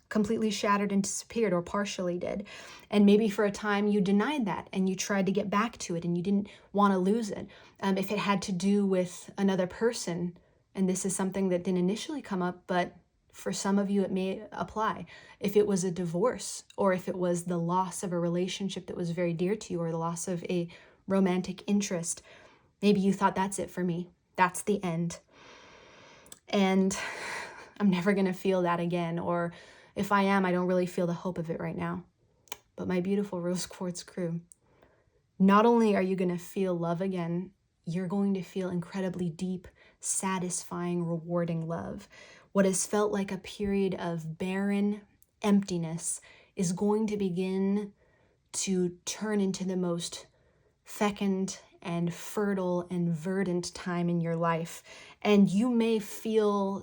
completely shattered and disappeared, or partially did. And maybe for a time you denied that and you tried to get back to it and you didn't want to lose it. If it had to do with another person, and this is something that didn't initially come up, but for some of you it may apply. If it was a divorce, or if it was the loss of a relationship that was very dear to you, or the loss of a romantic interest, maybe you thought, that's it for me. That's the end. And I'm never going to feel that again, or if I am, I don't really feel the hope of it right now. But my beautiful rose quartz crew, not only are you going to feel love again, you're going to feel incredibly deep, satisfying, rewarding love. What has felt like a period of barren emptiness is going to begin to turn into the most fecund and fertile and verdant time in your life. And you may feel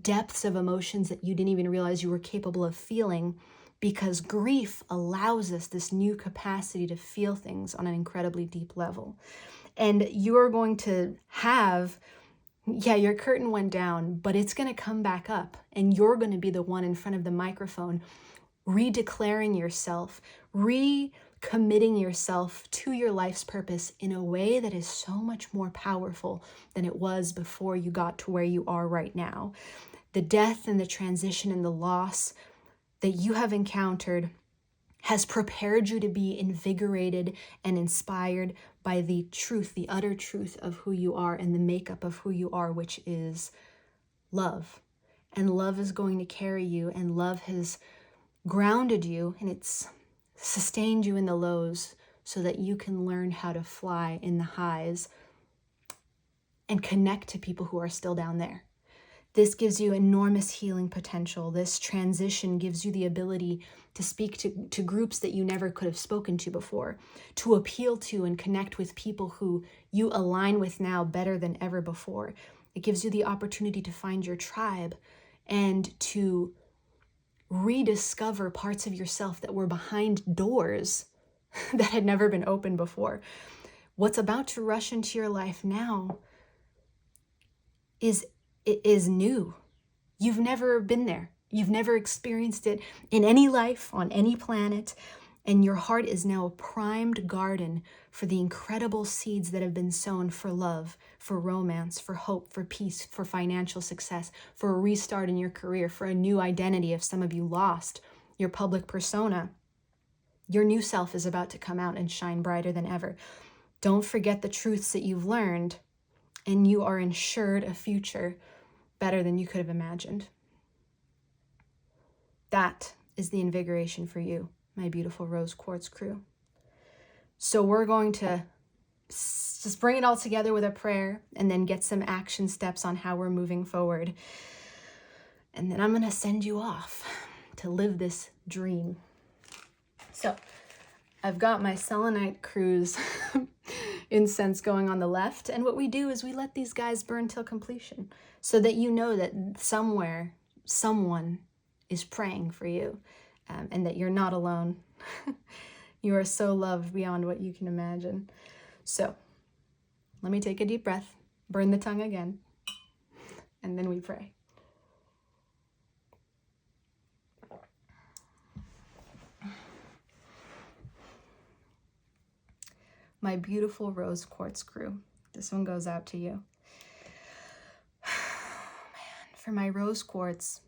depths of emotions that you didn't even realize you were capable of feeling, because grief allows us this new capacity to feel things on an incredibly deep level. And you're going to have Yeah, your curtain went down, but it's going to come back up, and you're going to be the one in front of the microphone, redeclaring yourself, recommitting yourself to your life's purpose in a way that is so much more powerful than it was before you got to where you are right now. The death and the transition and the loss that you have encountered has prepared you to be invigorated and inspired by the truth, the utter truth of who you are and the makeup of who you are, which is love. And love is going to carry you, and love has grounded you, and it's sustained you in the lows so that you can learn how to fly in the highs and connect to people who are still down there. This gives you enormous healing potential. This transition gives you the ability to speak to groups that you never could have spoken to before, to appeal to and connect with people who you align with now better than ever before. It gives you the opportunity to find your tribe and to rediscover parts of yourself that were behind doors that had never been opened before. What's about to rush into your life now is new. You've never been there. You've never experienced it in any life, on any planet, and your heart is now a primed garden for the incredible seeds that have been sown for love, for romance, for hope, for peace, for financial success, for a restart in your career, for a new identity if some of you lost your public persona. Your new self is about to come out and shine brighter than ever. Don't forget the truths that you've learned, and you are ensured a future better than you could have imagined. That is the invigoration for you, my beautiful Rose Quartz crew. So we're going to just bring it all together with a prayer and then get some action steps on how we're moving forward. And then I'm going to send you off to live this dream. So I've got my Selenite Crew's incense going on the left. And what we do is we let these guys burn till completion so that you know that somewhere, someone is praying for you, and that you're not alone. You are so loved beyond what you can imagine. So let me take a deep breath, burn the tongue again, and then we pray. My beautiful Rose Quartz crew, this one goes out to you. Man, for my Rose Quartz,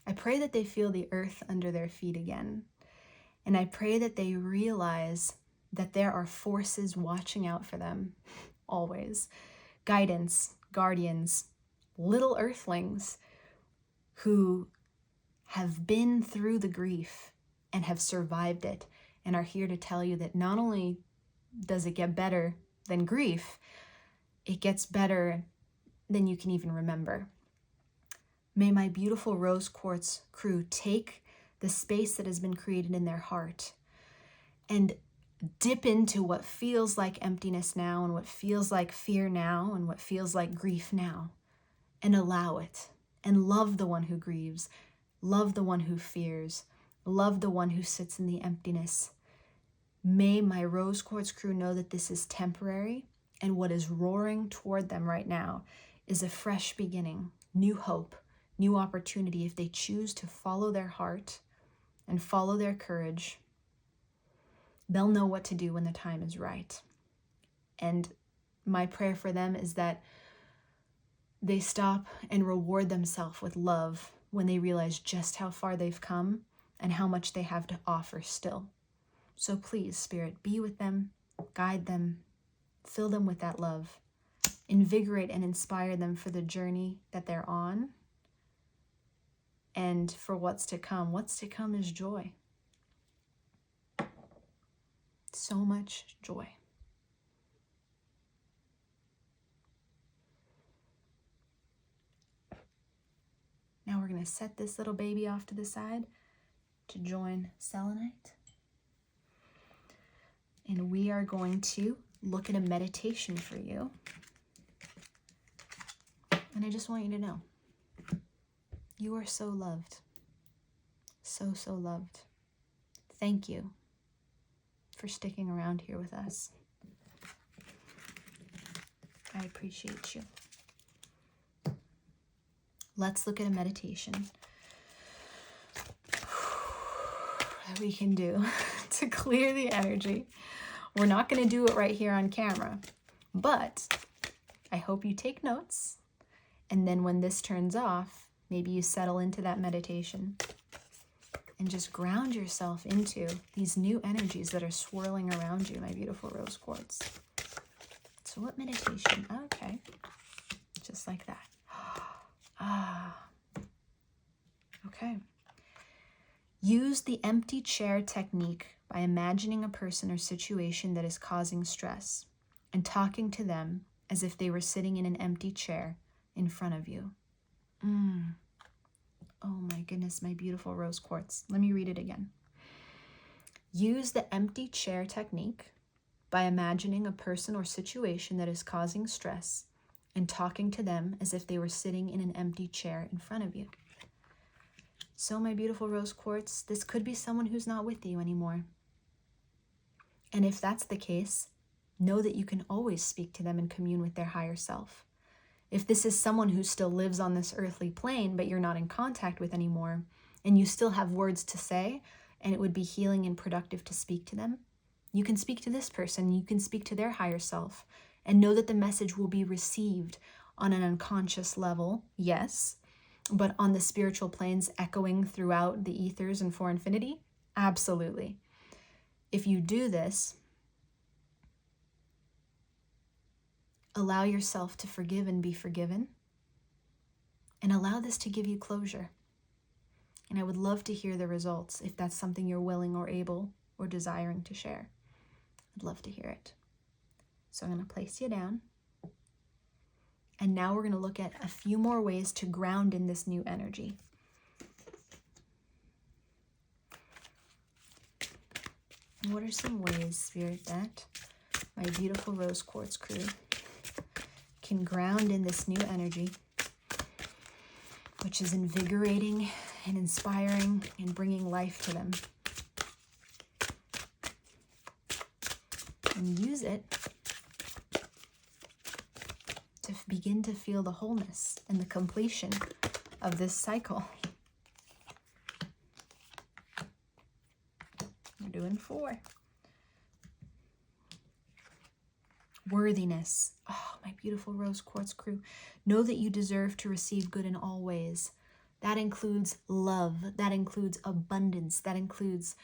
I pray that they feel the earth under their feet again. And I pray that they realize that there are forces watching out for them, always. Guidance, guardians, little earthlings who have been through the grief and have survived it and are here to tell you that not only does it get better than grief, it gets better than you can even remember. May my beautiful Rose Quartz crew take the space that has been created in their heart and dip into what feels like emptiness now and what feels like fear now and what feels like grief now, and allow it, and love the one who grieves, love the one who fears, love the one who sits in the emptiness. May my Rose Quartz crew know that this is temporary, and what is roaring toward them right now is a fresh beginning, new hope, new opportunity if they choose to follow their heart and follow their courage. They'll know what to do when the time is right. And my prayer for them is that they stop and reward themselves with love when they realize just how far they've come and how much they have to offer still. So please, Spirit, be with them, guide them, fill them with that love, invigorate and inspire them for the journey that they're on. And for what's to come is joy. So much joy. Now we're going to set this little baby off to the side to join Selenite. And we are going to look at a meditation for you. And I just want you to know, you are so loved. So, so loved. Thank you for sticking around here with us. I appreciate you. let's look at a meditation that we can do to clear the energy. We're not going to do it right here on camera, but I hope you take notes. And then when this turns off, maybe you settle into that meditation and just ground yourself into these new energies that are swirling around you, my beautiful rose quartz. So what meditation? Okay, just like that. Okay. Use the empty chair technique by imagining a person or situation that is causing stress and talking to them as if they were sitting in an empty chair in front of you. Oh my goodness, my beautiful rose quartz. Let me read it again. Use the empty chair technique by imagining a person or situation that is causing stress and talking to them as if they were sitting in an empty chair in front of you. So my beautiful rose quartz, this could be someone who's not with you anymore. And if that's the case, know that you can always speak to them and commune with their higher self. If this is someone who still lives on this earthly plane, but you're not in contact with anymore, and you still have words to say, and it would be healing and productive to speak to them, you can speak to this person, you can speak to their higher self, and know that the message will be received on an unconscious level, yes, but on the spiritual planes echoing throughout the ethers and for infinity, absolutely. If you do this, allow yourself to forgive and be forgiven, and allow this to give you closure. And I would love to hear the results if that's something you're willing or able or desiring to share. I'd love to hear it. So I'm going to place you down. And now we're going to look at a few more ways to ground in this new energy. What are some ways, Spirit, that my beautiful rose quartz crew can ground in this new energy, which is invigorating and inspiring and bringing life to them? And use it to begin to feel the wholeness and the completion of this cycle. We're doing 4. Worthiness. Oh, my beautiful rose quartz crew. Know that you deserve to receive good in all ways. That includes love. That includes abundance. That includes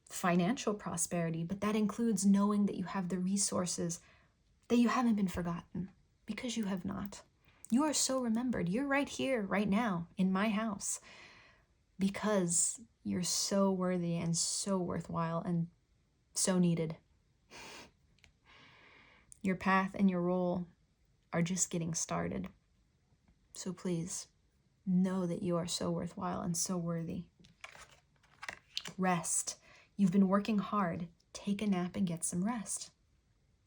financial prosperity. But that includes knowing that you have the resources, that you haven't been forgotten, because you have not. You are so remembered. You're right here, right now, in my house, because you're so worthy and so worthwhile and so needed. Your path and your role are just getting started. So please know that you are so worthwhile and so worthy. Rest. You've been working hard. Take a nap and get some rest.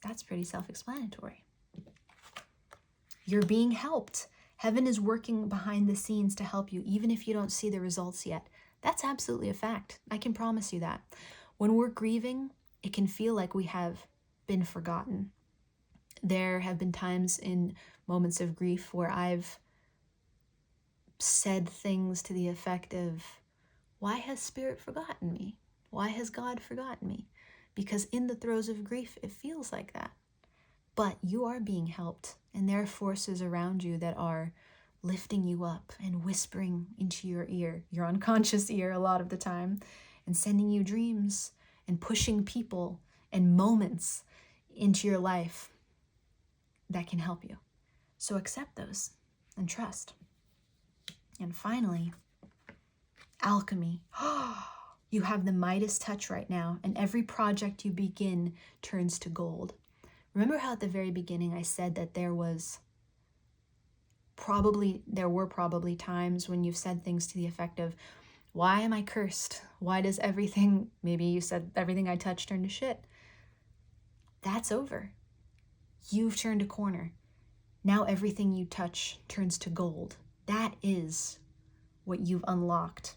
That's pretty self-explanatory. You're being helped. Heaven is working behind the scenes to help you, even if you don't see the results yet. That's absolutely a fact. I can promise you that. When we're grieving, it can feel like we have been forgotten. There have been times in moments of grief where I've said things to the effect of, why has Spirit forgotten me? Why has God forgotten me? Because in the throes of grief, it feels like that. But you are being helped, and there are forces around you that are lifting you up and whispering into your ear, your unconscious ear a lot of the time, and sending you dreams and pushing people and moments into your life that can help you. So accept those and trust. And finally, alchemy. You have the Midas touch right now, and every project you begin turns to gold. Remember how at the very beginning I said that there were probably times when you've said things to the effect of, why am I cursed? Why does everything, maybe you said everything I touch turned to shit. That's over. You've turned a corner. Now everything you touch turns to gold. That is what you've unlocked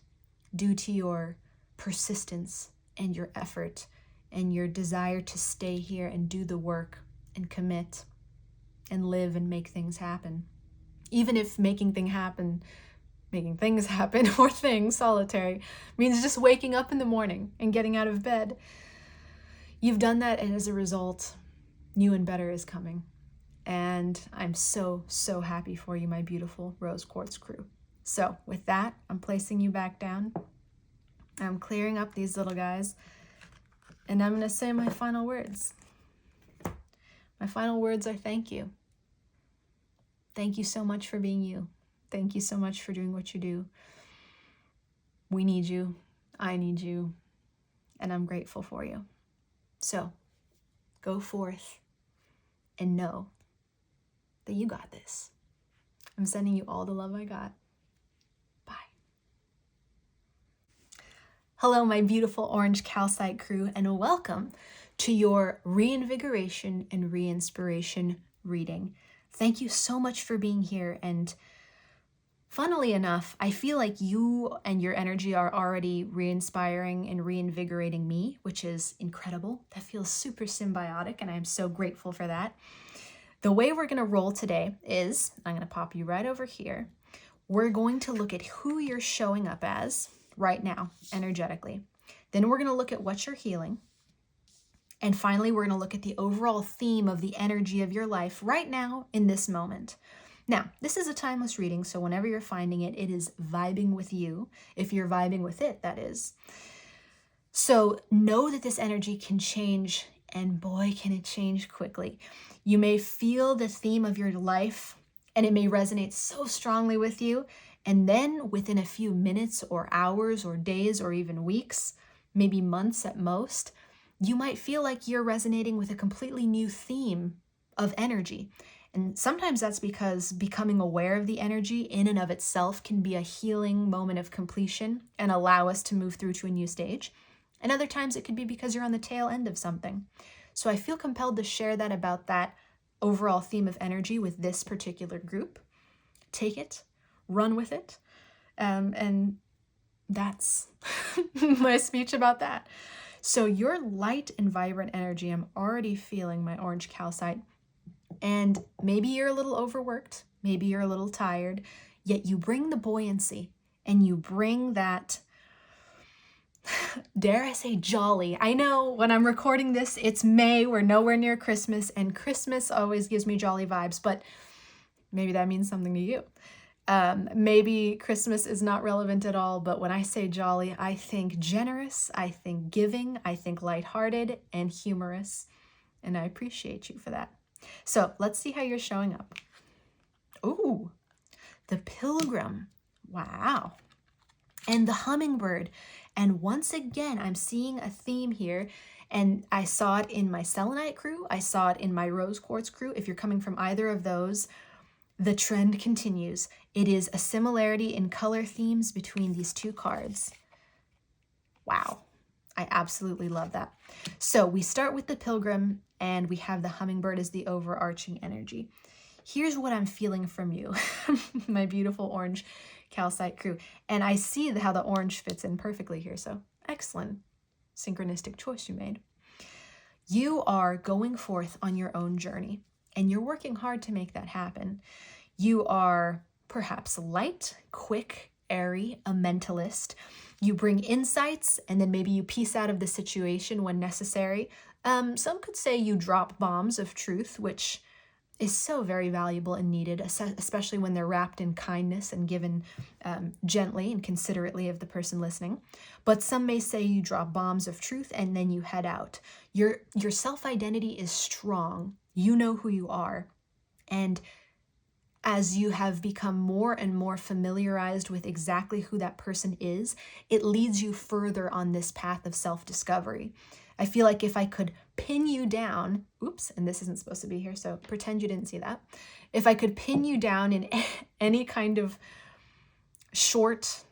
due to your persistence and your effort and your desire to stay here and do the work and commit and live and make things happen. Even if making things happen or things solitary means just waking up in the morning and getting out of bed. You've done that, and as a result, new and better is coming. And I'm so, so happy for you, my beautiful Rose Quartz crew. So with that, I'm placing you back down. I'm clearing up these little guys, and I'm going to say my final words. My final words are thank you. Thank you so much for being you. Thank you so much for doing what you do. We need you. I need you. And I'm grateful for you. So go forth and know that you got this. I'm sending you all the love I got. Bye. Hello, my beautiful orange calcite crew, and welcome to your Re-Invigoration and Re-Inspiration reading. Thank you so much for being here. And funnily enough, I feel like you and your energy are already re-inspiring and reinvigorating me, which is incredible. That feels super symbiotic, and I'm so grateful for that. The way we're going to roll today is, I'm going to pop you right over here. We're going to look at who you're showing up as right now, energetically. Then we're going to look at what you're healing. And finally, we're going to look at the overall theme of the energy of your life right now in this moment. Now, this is a timeless reading, so whenever you're finding it, it is vibing with you, if you're vibing with it, that is. So know that this energy can change, and boy, can it change quickly. You may feel the theme of your life, and it may resonate so strongly with you, and then within a few minutes or hours or days or even weeks, maybe months at most, you might feel like you're resonating with a completely new theme of energy. And sometimes that's because becoming aware of the energy in and of itself can be a healing moment of completion and allow us to move through to a new stage. And other times it could be because you're on the tail end of something. So I feel compelled to share that about that overall theme of energy with this particular group. Take it, run with it, and that's my speech about that. So your light and vibrant energy, I'm already feeling my orange calcite. And maybe you're a little overworked, maybe you're a little tired, yet you bring the buoyancy and you bring that, dare I say, jolly. I know when I'm recording this, it's May, we're nowhere near Christmas, and Christmas always gives me jolly vibes, but maybe that means something to you. Maybe Christmas is not relevant at all, but when I say jolly, I think generous, I think giving, I think lighthearted and humorous, and I appreciate you for that. So let's see how you're showing up. Ooh, the Pilgrim. Wow. And the Hummingbird. And once again, I'm seeing a theme here, and I saw it in my Selenite crew. I saw it in my Rose Quartz crew. If you're coming from either of those, the trend continues. It is a similarity in color themes between these two cards. Wow. I absolutely love that. So we start with the Pilgrim, and we have the Hummingbird as the overarching energy. Here's what I'm feeling from you, my beautiful orange calcite crew. And I see how the orange fits in perfectly here, so excellent synchronistic choice you made. You are going forth on your own journey, and you're working hard to make that happen. You are perhaps light, quick, airy, a mentalist. You bring insights, and then maybe you piece out of the situation when necessary. Some could say you drop bombs of truth, which is so very valuable and needed, especially when they're wrapped in kindness and given gently and considerately of the person listening. But some may say you drop bombs of truth and then you head out. Your self-identity is strong. You know who you are. And as you have become more and more familiarized with exactly who that person is, it leads you further on this path of self-discovery. I feel like if I could pin you down, oops, and this isn't supposed to be here, so pretend you didn't see that. If I could pin you down in any kind of short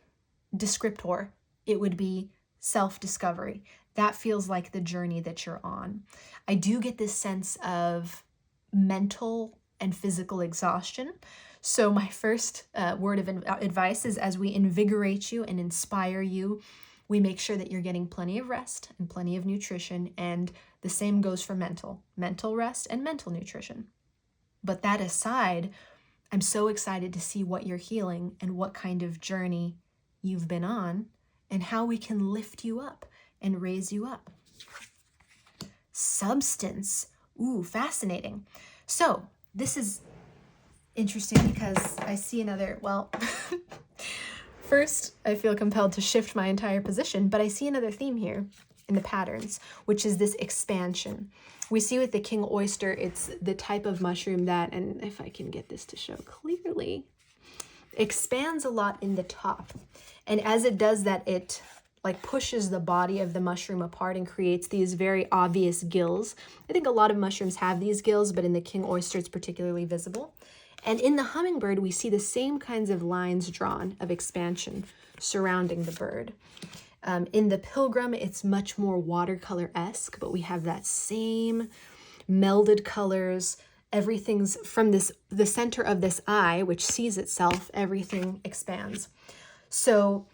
descriptor, it would be self-discovery. That feels like the journey that you're on. I do get this sense of mental and physical exhaustion. So my first word of advice is, as we invigorate you and inspire you, we make sure that you're getting plenty of rest and plenty of nutrition, and the same goes for mental rest and mental nutrition. But that aside, I'm so excited to see what you're healing and what kind of journey you've been on and how we can lift you up and raise you up. Substance. Ooh, fascinating. So this is interesting because I see another, well, first I feel compelled to shift my entire position, but I see another theme here in the patterns, which is this expansion. We see with the king oyster, it's the type of mushroom that, and if I can get this to show clearly, expands a lot in the top. And as it does that, it like pushes the body of the mushroom apart and creates these very obvious gills. I think a lot of mushrooms have these gills, but in the king oyster, it's particularly visible. And in the hummingbird, we see the same kinds of lines drawn of expansion surrounding the bird. In the pilgrim, it's much more watercolor-esque, but we have that same melded colors. Everything's from the center of this eye, which sees itself, everything expands. So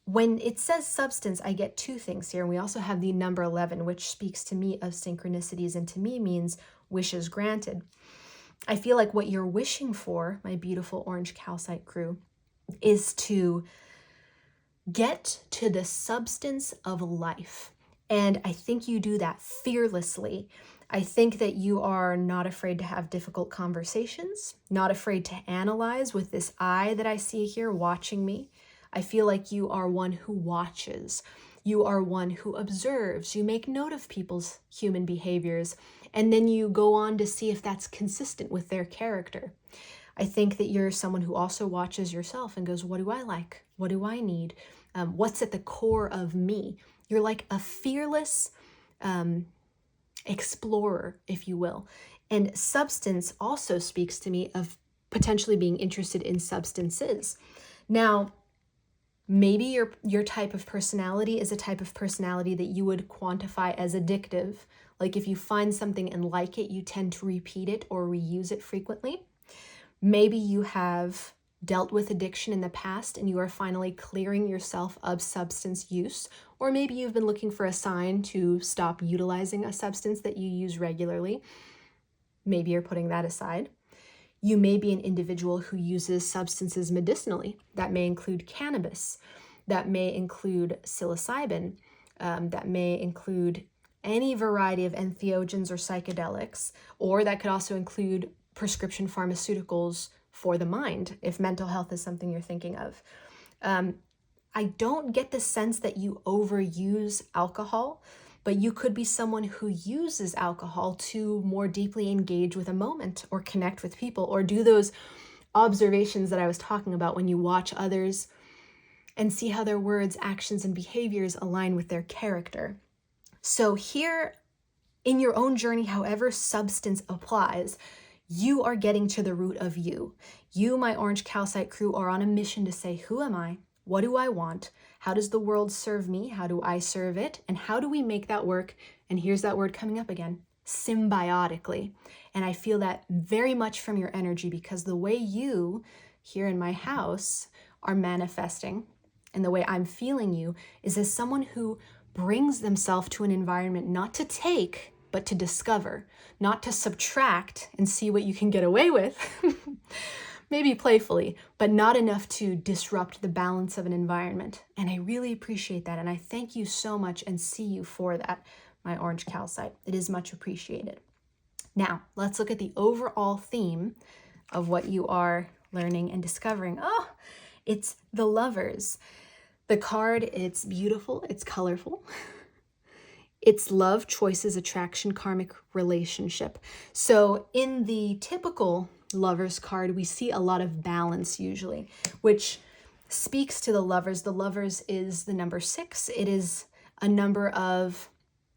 when it says substance, I get two things here. And we also have the number 11, which speaks to me of synchronicities and to me means wishes granted. I feel like what you're wishing for, my beautiful orange calcite crew, is to get to the substance of life. And I think you do that fearlessly. I think that you are not afraid to have difficult conversations, not afraid to analyze with this eye that I see here watching me. I feel like you are one who watches. You are one who observes. You make note of people's human behaviors, and then you go on to see if that's consistent with their character. I think that you're someone who also watches yourself and goes, what do I like? What do I need? What's at the core of me? You're like a fearless explorer, if you will. And substance also speaks to me of potentially being interested in substances. Now, maybe your type of personality is a type of personality that you would quantify as addictive. Like if you find something and like it, you tend to repeat it or reuse it frequently. Maybe you have dealt with addiction in the past and you are finally clearing yourself of substance use. Or maybe you've been looking for a sign to stop utilizing a substance that you use regularly. Maybe you're putting that aside. You may be an individual who uses substances medicinally. That may include cannabis. That may include psilocybin. That may include any variety of entheogens or psychedelics. Or that could also include prescription pharmaceuticals for the mind, if mental health is something you're thinking of. I don't get the sense that you overuse alcohol, but you could be someone who uses alcohol to more deeply engage with a moment or connect with people or do those observations that I was talking about when you watch others and see how their words, actions, and behaviors align with their character. So here in your own journey, however substance applies, you are getting to the root of you. You, my orange calcite crew, are on a mission to say, who am I? What do I want? How does the world serve me? How do I serve it? And how do we make that work? And here's that word coming up again, symbiotically. And I feel that very much from your energy because the way you here in my house are manifesting and the way I'm feeling you is as someone who brings themselves to an environment not to take, but to discover, not to subtract and see what you can get away with, maybe playfully, but not enough to disrupt the balance of an environment. And I really appreciate that. And I thank you so much and see you for that, my orange calcite. It is much appreciated. Now, let's look at the overall theme of what you are learning and discovering. Oh, it's the Lovers. The card, it's beautiful, it's colorful. It's love, choices, attraction, karmic relationship. So in the typical Lovers card, we see a lot of balance usually, which speaks to the Lovers. The Lovers is the number 6. It is a number of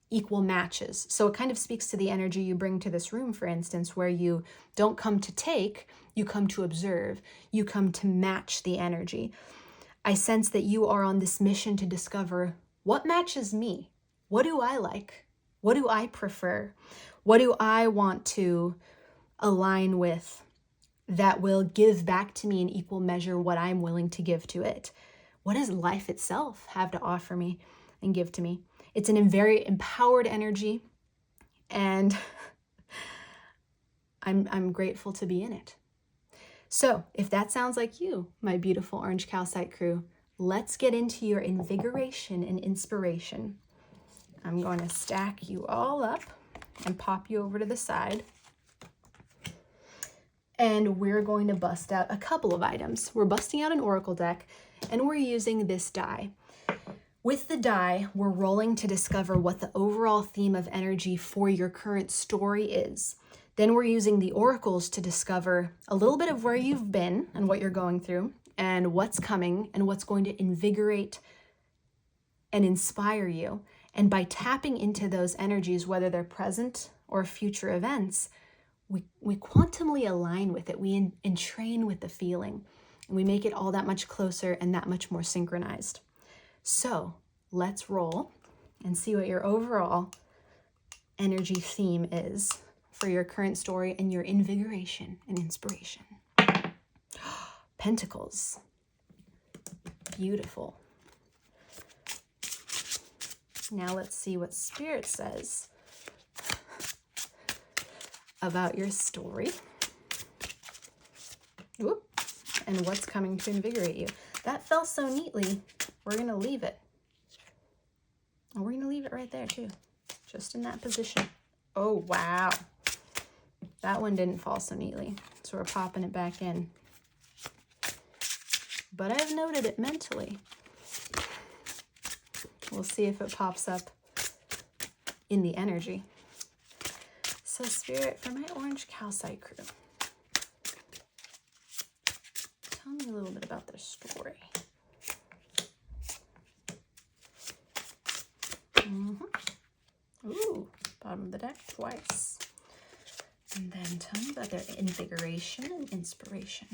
equal matches. So it kind of speaks to the energy you bring to this room, for instance, where you don't come to take, you come to observe, you come to match the energy. I sense that you are on this mission to discover what matches me. What do I like? What do I prefer? What do I want to align with that will give back to me in equal measure what I'm willing to give to it? What does life itself have to offer me and give to me? It's a very empowered energy, and I'm grateful to be in it. So if that sounds like you, my beautiful orange calcite crew, let's get into your invigoration and inspiration. I'm going to stack you all up and pop you over to the side. And we're going to bust out a couple of items. We're busting out an oracle deck, and we're using this die. With the die, we're rolling to discover what the overall theme of energy for your current story is. Then we're using the oracles to discover a little bit of where you've been and what you're going through and what's coming and what's going to invigorate and inspire you. And by tapping into those energies, whether they're present or future events, we quantumly align with it. We entrain with the feeling, and we make it all that much closer and that much more synchronized. So let's roll and see what your overall energy theme is for your current story and your invigoration and inspiration. Pentacles. Beautiful. Now let's see what Spirit says about your story. Whoop. And what's coming to invigorate you. That fell so neatly. We're going to leave it. And we're going to leave it right there too. Just in that position. Oh, wow. That one didn't fall so neatly. So we're popping it back in. But I've noted it mentally. We'll see if it pops up in the energy. So Spirit, for my orange calcite crew, tell me a little bit about their story. Ooh, bottom of the deck twice. And then tell me about their invigoration and inspiration.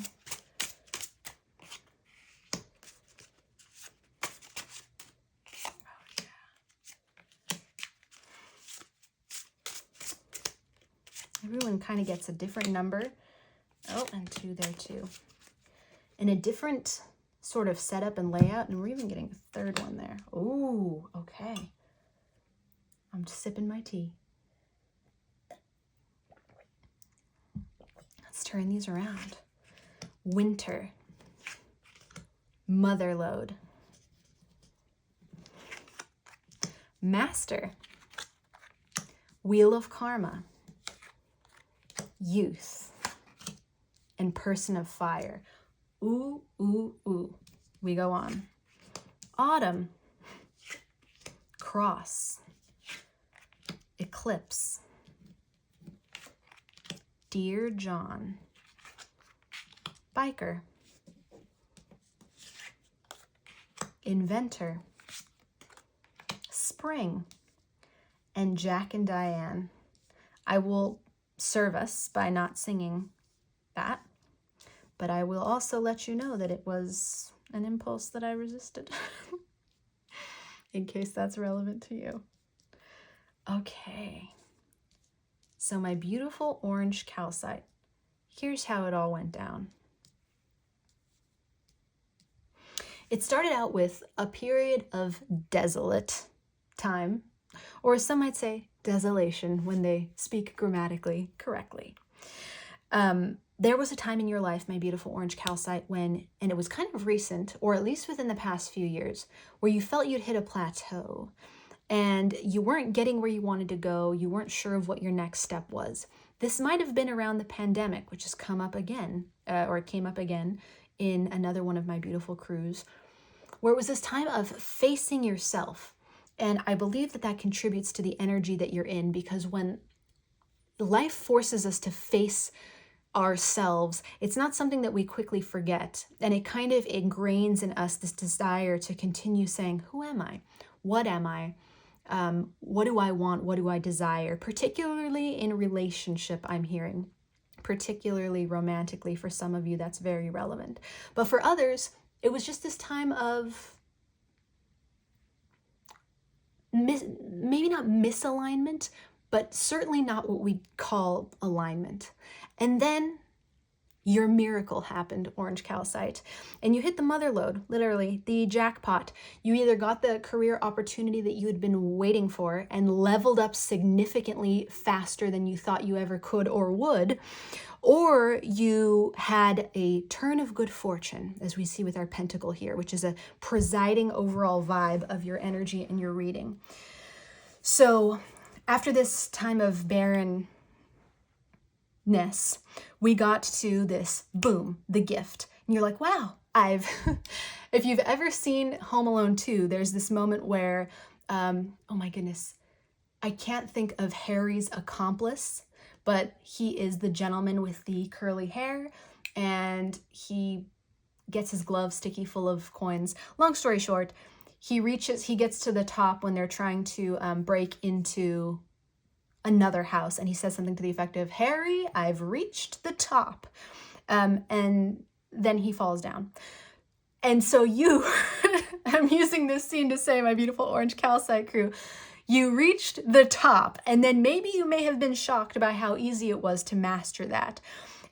Oh, yeah. Everyone kind of gets a different number. Oh, and 2 there too. And a different sort of setup and layout. And we're even getting a third one there. Ooh, okay. I'm just sipping my tea. Let's turn these around. Winter. Motherlode. Master. Wheel of Karma. Youth. And Person of Fire. Ooh, ooh, ooh. We go on. Autumn. Cross. Eclipse. Dear John. Biker. Inventor. Spring. And Jack and Diane. I will serve us by not singing that, but I will also let you know that it was an impulse that I resisted in case that's relevant to you. Okay, so my beautiful orange calcite, here's how it all went down. It started out with a period of desolate time, or some might say desolation when they speak grammatically correctly. There was a time in your life, my beautiful orange calcite, when, and it was kind of recent, or at least within the past few years, where you felt you'd hit a plateau and you weren't getting where you wanted to go. You weren't sure of what your next step was. This might have been around the pandemic, which has come up again, or it came up again in another one of my beautiful crews, where it was this time of facing yourself. And I believe that that contributes to the energy that you're in, because when life forces us to face ourselves, it's not something that we quickly forget. And it kind of ingrains in us this desire to continue saying, who am I? What am I? What do I want? What do I desire? Particularly in relationship, I'm hearing. Particularly romantically, for some of you, that's very relevant. But for others, it was just this time of maybe not misalignment, but certainly not what we call alignment. And then your miracle happened, orange calcite, and you hit the mother lode, literally the jackpot. You either got the career opportunity that you had been waiting for and leveled up significantly faster than you thought you ever could or would, Or you had a turn of good fortune, as we see with our pentacle here, which is a presiding overall vibe of your energy and your reading. So after this time of barrenness, we got to this, boom, the gift. And you're like, wow, if you've ever seen Home Alone 2, there's this moment where, oh my goodness, I can't think of Harry's accomplice, but he is the gentleman with the curly hair, and he gets his glove sticky full of coins. Long story short, he gets to the top when they're trying to break into another house, and he says something to the effect of, Harry, I've reached the top. And then he falls down. And so I'm using this scene to say, my beautiful orange calcite crew, you reached the top, and then maybe you may have been shocked by how easy it was to master that.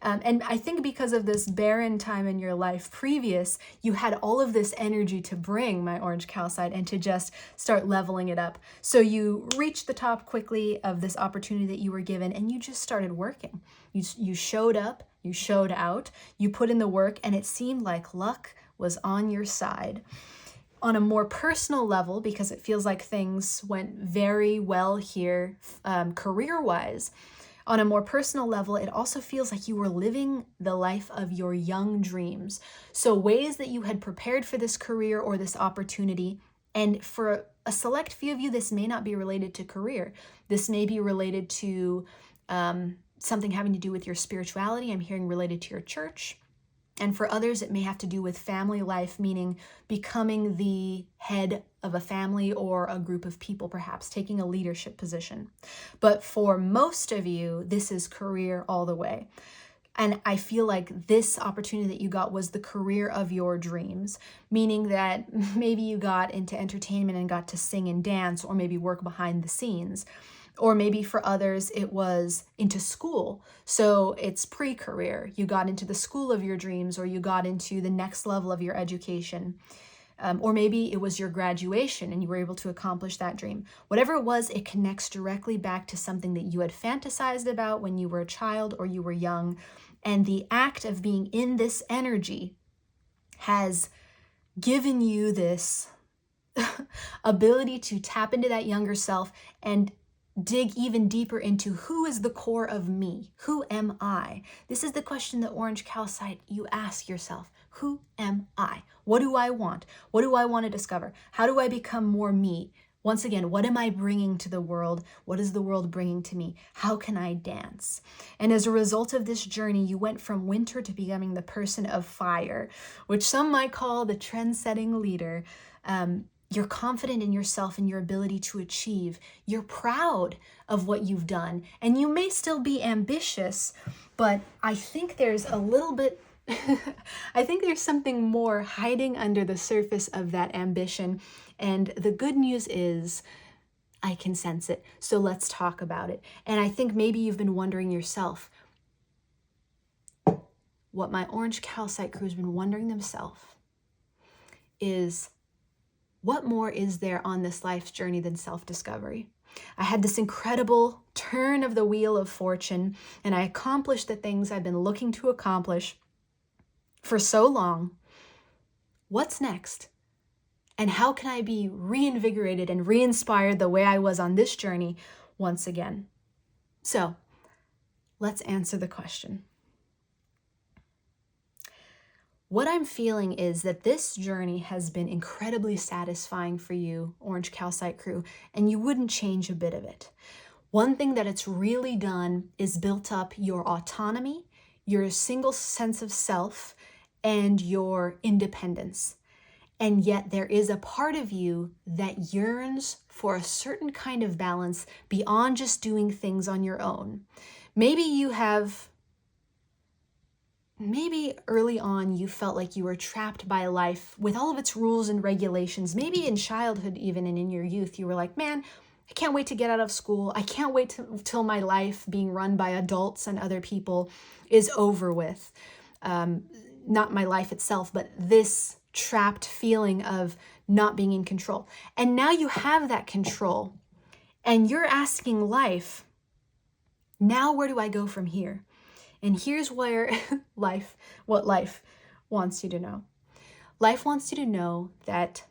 And I think because of this barren time in your life previous, you had all of this energy to bring, my orange calcite, and to just start leveling it up. So you reached the top quickly of this opportunity that you were given, and you just started working. You showed up, you showed out, you put in the work, and it seemed like luck was on your side. On a more personal level, because it feels like things went very well here career-wise, on a more personal level, it also feels like you were living the life of your young dreams. So ways that you had prepared for this career or this opportunity, and for a select few of you, this may not be related to career. This may be related to something having to do with your spirituality. I'm hearing related to your church. And for others, it may have to do with family life, meaning becoming the head of a family or a group of people, perhaps taking a leadership position. But for most of you, this is career all the way. And I feel like this opportunity that you got was the career of your dreams, meaning that maybe you got into entertainment and got to sing and dance, or maybe work behind the scenes. Or maybe for others, it was into school. So it's pre-career. You got into the school of your dreams, or you got into the next level of your education. Or maybe it was your graduation and you were able to accomplish that dream. Whatever it was, it connects directly back to something that you had fantasized about when you were a child or you were young. And the act of being in this energy has given you this ability to tap into that younger self and dig even deeper into who is the core of me? Who am I? This is the question that orange calcite, you ask yourself. Who am I? What do I want? What do I want to discover? How do I become more me? Once again, what am I bringing to the world? What is the world bringing to me? How can I dance? And as a result of this journey, you went from winter to becoming the person of fire, which some might call the trend-setting leader. You're confident in yourself and your ability to achieve. You're proud of what you've done. And you may still be ambitious, but I think there's a little bit, I think there's something more hiding under the surface of that ambition. And the good news is I can sense it. So let's talk about it. And I think maybe you've been wondering yourself, what my orange calcite crew has been wondering themselves is, what more is there on this life's journey than self-discovery? I had this incredible turn of the wheel of fortune, and I accomplished the things I've been looking to accomplish for so long. What's next? And how can I be reinvigorated and re-inspired the way I was on this journey once again? So let's answer the question. What I'm feeling is that this journey has been incredibly satisfying for you, orange calcite crew, and you wouldn't change a bit of it. One thing that it's really done is built up your autonomy, your single sense of self, and your independence. And yet there is a part of you that yearns for a certain kind of balance beyond just doing things on your own. Maybe early on you felt like you were trapped by life with all of its rules and regulations. Maybe in childhood even, and in your youth, you were like, man, I can't wait to get out of school. I can't wait till my life being run by adults and other people is over with. Not my life itself, but this trapped feeling of not being in control. And now you have that control and you're asking life, now where do I go from here? And here's where what life wants you to know. Life wants you to know that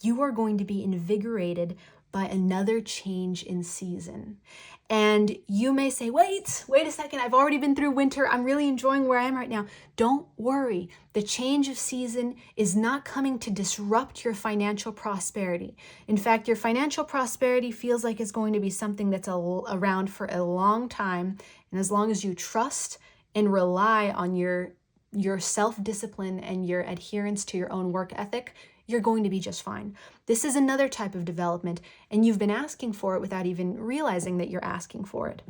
you are going to be invigorated by another change in season. And you may say, wait a second, I've already been through winter. I'm really enjoying where I am right now. Don't worry. The change of season is not coming to disrupt your financial prosperity. In fact, your financial prosperity feels like it's going to be something that's around for a long time. And as long as you trust and rely on your self-discipline and your adherence to your own work ethic, you're going to be just fine. This is another type of development, and you've been asking for it without even realizing that you're asking for it.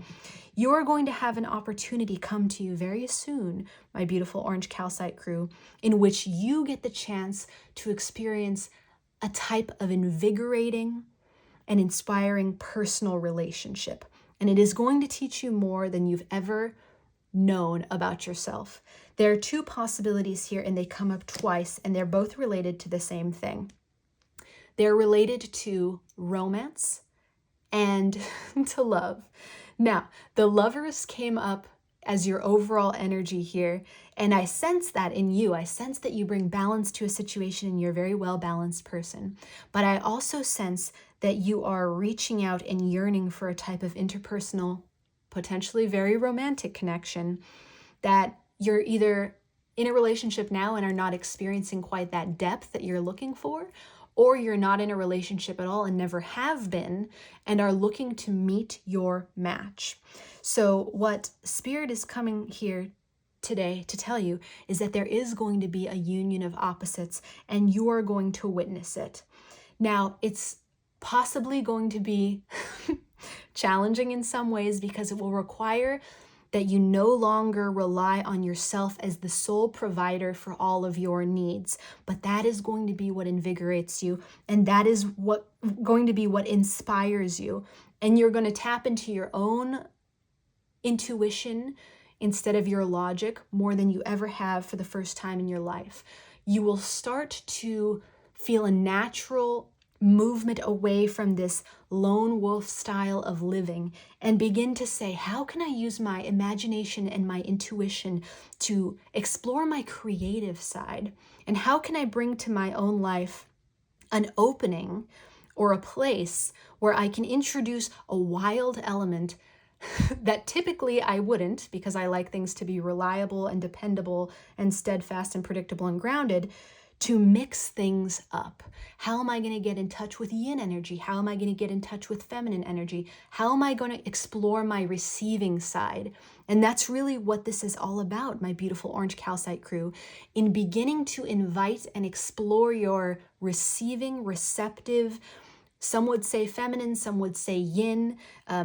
You are going to have an opportunity come to you very soon, my beautiful orange calcite crew, in which you get the chance to experience a type of invigorating and inspiring personal relationship. And it is going to teach you more than you've ever known about yourself. There are two possibilities here, and they come up twice, and they're both related to the same thing. They're related to romance and to love. Now, the Lovers came up as your overall energy here, and I sense that in you. I sense that you bring balance to a situation and you're a very well-balanced person. But I also sense that you are reaching out and yearning for a type of interpersonal, potentially very romantic connection, that you're either in a relationship now and are not experiencing quite that depth that you're looking for, or you're not in a relationship at all and never have been and are looking to meet your match. So what Spirit is coming here today to tell you is that there is going to be a union of opposites, and you are going to witness it. Now, it's possibly going to be challenging in some ways because it will require that you no longer rely on yourself as the sole provider for all of your needs. But that is going to be what invigorates you, and that is going to be what inspires you. And you're going to tap into your own intuition instead of your logic more than you ever have for the first time in your life. You will start to feel a natural movement away from this lone wolf style of living and begin to say, how can I use my imagination and my intuition to explore my creative side? And how can I bring to my own life an opening or a place where I can introduce a wild element that typically I wouldn't, because I like things to be reliable and dependable and steadfast and predictable and grounded, to mix things up. How am I going to get in touch with yin energy? How am I going to get in touch with feminine energy? How am I going to explore my receiving side? And that's really what this is all about, my beautiful orange calcite crew, in beginning to invite and explore your receiving, receptive, some would say feminine, some would say yin,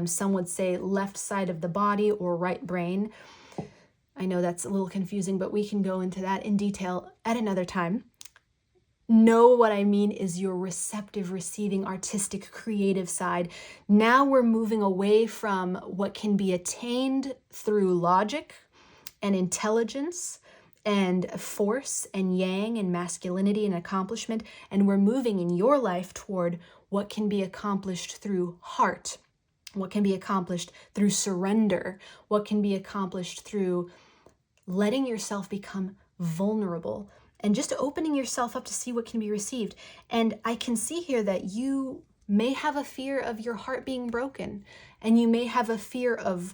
some would say left side of the body or right brain. I know that's a little confusing, but we can go into that in detail at another time. Know what I mean is your receptive, receiving, artistic, creative side. Now we're moving away from what can be attained through logic and intelligence and force and yang and masculinity and accomplishment, and we're moving in your life toward what can be accomplished through heart, what can be accomplished through surrender, what can be accomplished through letting yourself become vulnerable and just opening yourself up to see what can be received. And I can see here that you may have a fear of your heart being broken, and you may have a fear of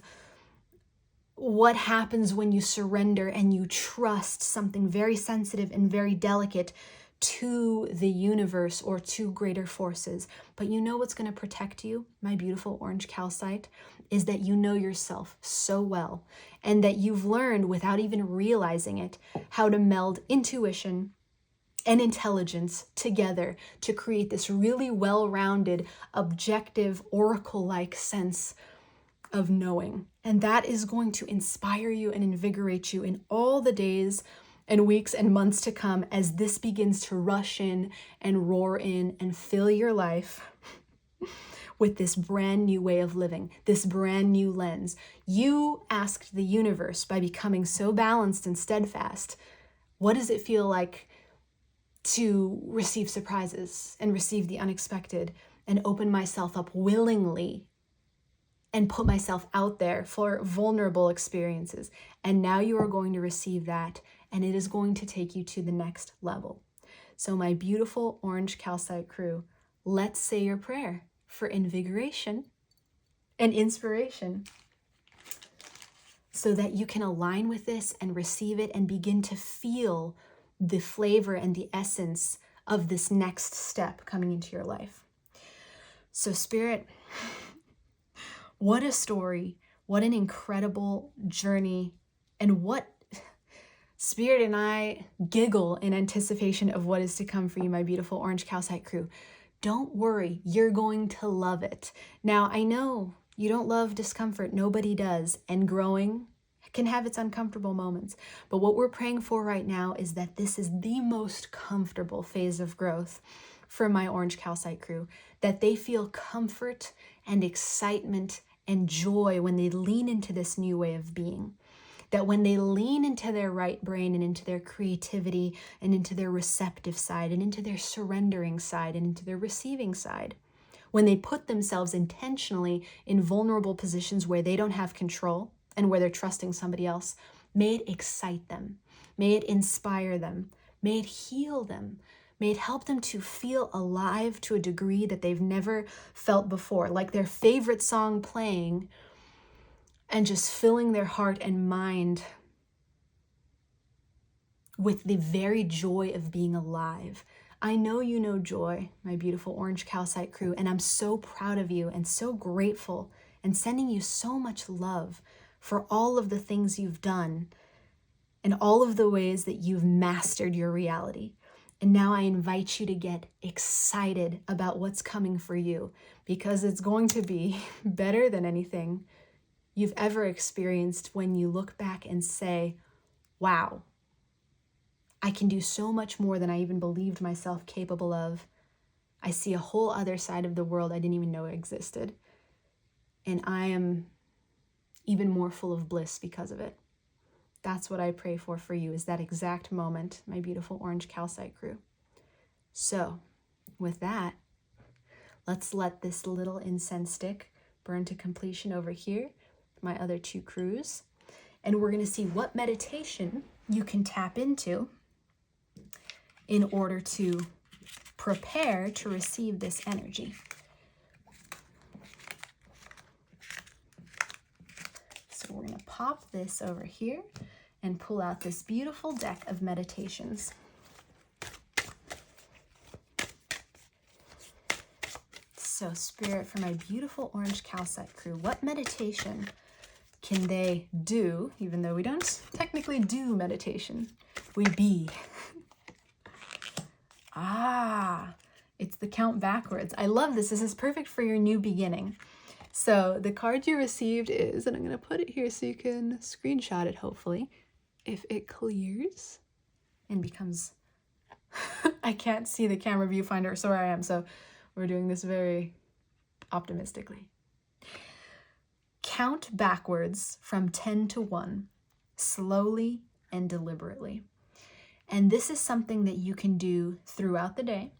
what happens when you surrender and you trust something very sensitive and very delicate to the universe or to greater forces. But you know what's going to protect you, my beautiful orange calcite, is that you know yourself so well, and that you've learned without even realizing it how to meld intuition and intelligence together to create this really well-rounded, objective, oracle-like sense of knowing. And that is going to inspire you and invigorate you in all the days and weeks and months to come as this begins to rush in and roar in and fill your life with this brand new way of living, this brand new lens. You asked the universe, by becoming so balanced and steadfast, what does it feel like to receive surprises and receive the unexpected and open myself up willingly and put myself out there for vulnerable experiences. And now you are going to receive that, and it is going to take you to the next level. So my beautiful orange calcite crew, let's say your prayer for invigoration and inspiration so that you can align with this and receive it and begin to feel the flavor and the essence of this next step coming into your life. So Spirit, what a story, what an incredible journey, and what Spirit and I giggle in anticipation of what is to come for you, my beautiful orange calcite crew. Don't worry, you're going to love it. Now, I know you don't love discomfort, nobody does, and growing can have its uncomfortable moments. But what we're praying for right now is that this is the most comfortable phase of growth for my orange calcite crew, that they feel comfort and excitement and joy when they lean into this new way of being. That when they lean into their right brain and into their creativity and into their receptive side and into their surrendering side and into their receiving side, when they put themselves intentionally in vulnerable positions where they don't have control and where they're trusting somebody else, may it excite them, may it inspire them, may it heal them, may it help them to feel alive to a degree that they've never felt before, like their favorite song playing and just filling their heart and mind with the very joy of being alive. I know you know joy, my beautiful orange calcite crew, and I'm so proud of you and so grateful and sending you so much love for all of the things you've done and all of the ways that you've mastered your reality. And now I invite you to get excited about what's coming for you, because it's going to be better than anything you've ever experienced when you look back and say, wow, I can do so much more than I even believed myself capable of. I see a whole other side of the world I didn't even know existed. And I am even more full of bliss because of it. That's what I pray for you, is that exact moment, my beautiful orange calcite crew. So with that, let's let this little incense stick burn to completion over here, my other two crews. And we're going to see what meditation you can tap into in order to prepare to receive this energy. So we're going to pop this over here and pull out this beautiful deck of meditations. So Spirit, for my beautiful orange calcite crew, what meditation can they do, even though we don't technically do meditation, we be? It's the count backwards. I love this. This is perfect for your new beginning. So the card you received is, and I'm going to put it here so you can screenshot it, hopefully, if it clears and becomes, I can't see the camera viewfinder, so where I am, so we're doing this very optimistically. Count backwards from 10 to 1, slowly and deliberately. And this is something that you can do throughout the day.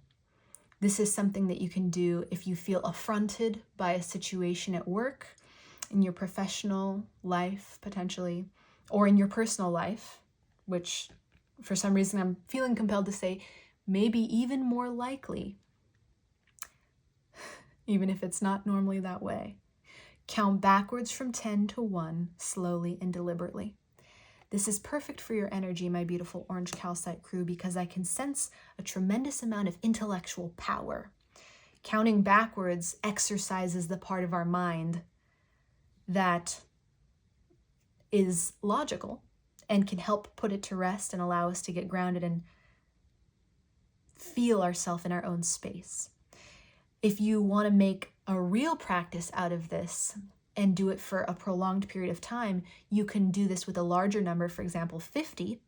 This is something that you can do if you feel affronted by a situation at work, in your professional life, potentially, or in your personal life, which for some reason I'm feeling compelled to say maybe even more likely, even if it's not normally that way. Count backwards from 10 to 1, slowly and deliberately. This is perfect for your energy, my beautiful orange calcite crew, because I can sense a tremendous amount of intellectual power. Counting backwards exercises the part of our mind that is logical and can help put it to rest and allow us to get grounded and feel ourselves in our own space. If you want to make a real practice out of this and do it for a prolonged period of time, you can do this with a larger number, for example, 50,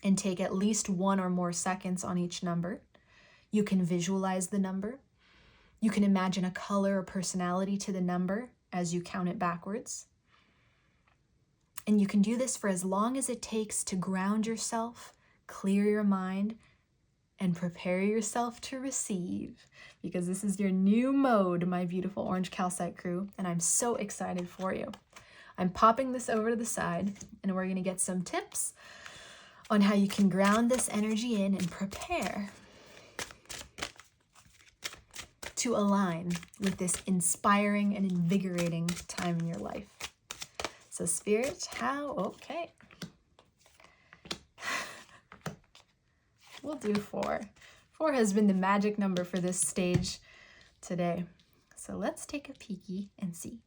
and take at least 1 or more seconds on each number. You can visualize the number. You can imagine a color or personality to the number as you count it backwards. And you can do this for as long as it takes to ground yourself, clear your mind, and prepare yourself to receive, because this is your new mode, my beautiful orange calcite crew, and I'm so excited for you. I'm popping this over to the side, and we're going to get some tips on how you can ground this energy in and prepare to align with this inspiring and invigorating time in your life. So Spirit, okay. We'll do 4. 4 has been the magic number for this stage today. So let's take a peeky and see.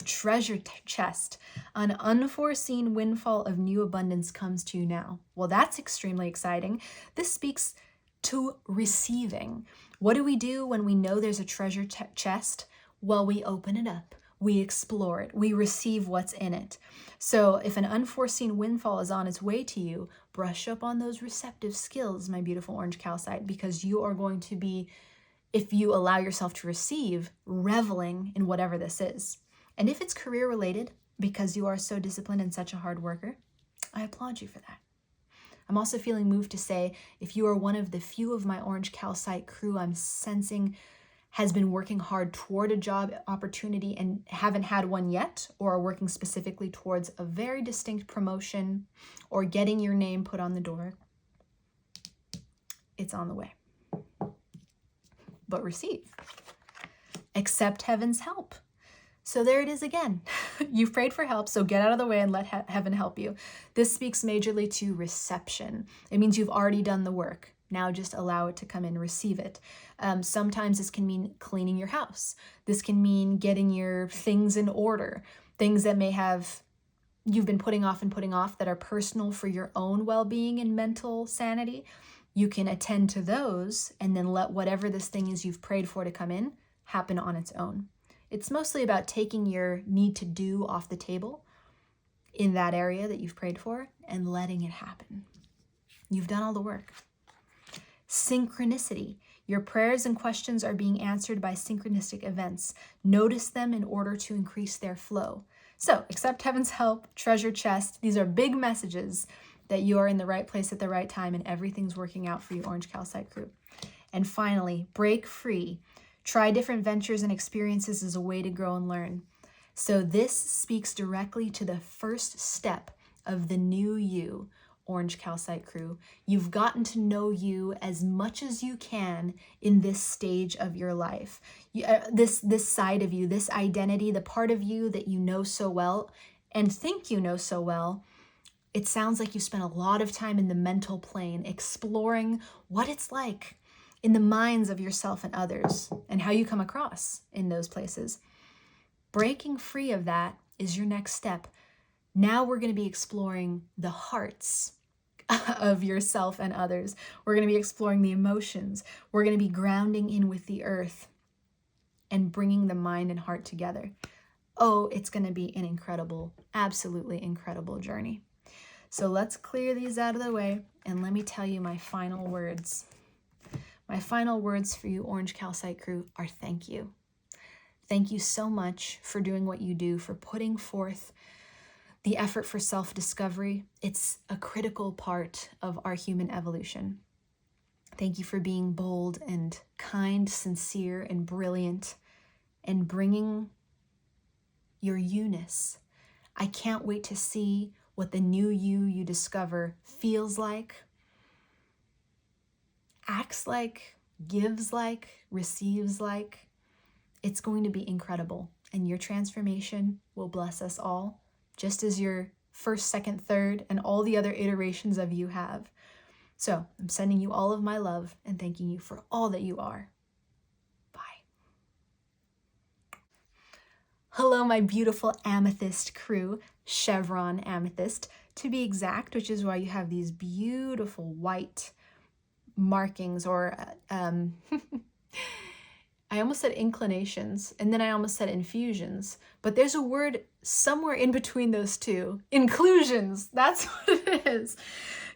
Treasure chest. An unforeseen windfall of new abundance comes to you now. Well, that's extremely exciting. This speaks to receiving. What do we do when we know there's a treasure chest? Well, we open it up. We explore it. We receive what's in it. So if an unforeseen windfall is on its way to you, brush up on those receptive skills, my beautiful orange calcite, because you are going to be, if you allow yourself to receive, reveling in whatever this is. And if it's career related, because you are so disciplined and such a hard worker, I applaud you for that. I'm also feeling moved to say, if you are one of the few of my orange calcite crew I'm sensing has been working hard toward a job opportunity and haven't had one yet, or are working specifically towards a very distinct promotion or getting your name put on the door, it's on the way. But receive. Accept heaven's help. So there it is again. You've prayed for help, so get out of the way and let heaven help you. This speaks majorly to reception. It means you've already done the work. Now just allow it to come in, receive it. Sometimes this can mean cleaning your house. This can mean getting your things in order. Things that you've been putting off that are personal for your own well-being and mental sanity. You can attend to those and then let whatever this thing is you've prayed for to come in happen on its own. It's mostly about taking your need to do off the table in that area that you've prayed for and letting it happen. You've done all the work. Synchronicity. Your prayers and questions are being answered by synchronistic events. Notice them in order to increase their flow. So, accept heaven's help, treasure chest. These are big messages that you are in the right place at the right time and everything's working out for you, Orange Calcite Crew. And finally, break free. Try different ventures and experiences as a way to grow and learn. So this speaks directly to the first step of the new you, Orange Calcite Crew. You've gotten to know you as much as you can in this stage of your life. This side of you, this identity, the part of you that you know so well and think you know so well. It sounds like you spent a lot of time in the mental plane exploring what it's like in the minds of yourself and others, and how you come across in those places. Breaking free of that is your next step. Now we're going to be exploring the hearts of yourself and others. We're going to be exploring the emotions. We're going to be grounding in with the earth and bringing the mind and heart together. Oh, it's going to be an incredible, absolutely incredible journey. So let's clear these out of the way, and let me tell you my final words. My final words for you, Orange Calcite Crew, are thank you. Thank you so much for doing what you do, for putting forth the effort for self-discovery. It's a critical part of our human evolution. Thank you for being bold and kind, sincere, and brilliant, and bringing your you-ness. I can't wait to see what the new you discover feels like, acts like, gives like, receives like. It's going to be incredible, and your transformation will bless us all, just as your first, second, third, and all the other iterations of you have. So I'm sending you all of my love and thanking you for all that you are. Bye. Hello, my beautiful Amethyst crew, Chevron Amethyst, to be exact, which is why you have these beautiful white markings, or I almost said inclinations, and then I almost said infusions, but there's a word somewhere in between those two. Inclusions, that's what it is.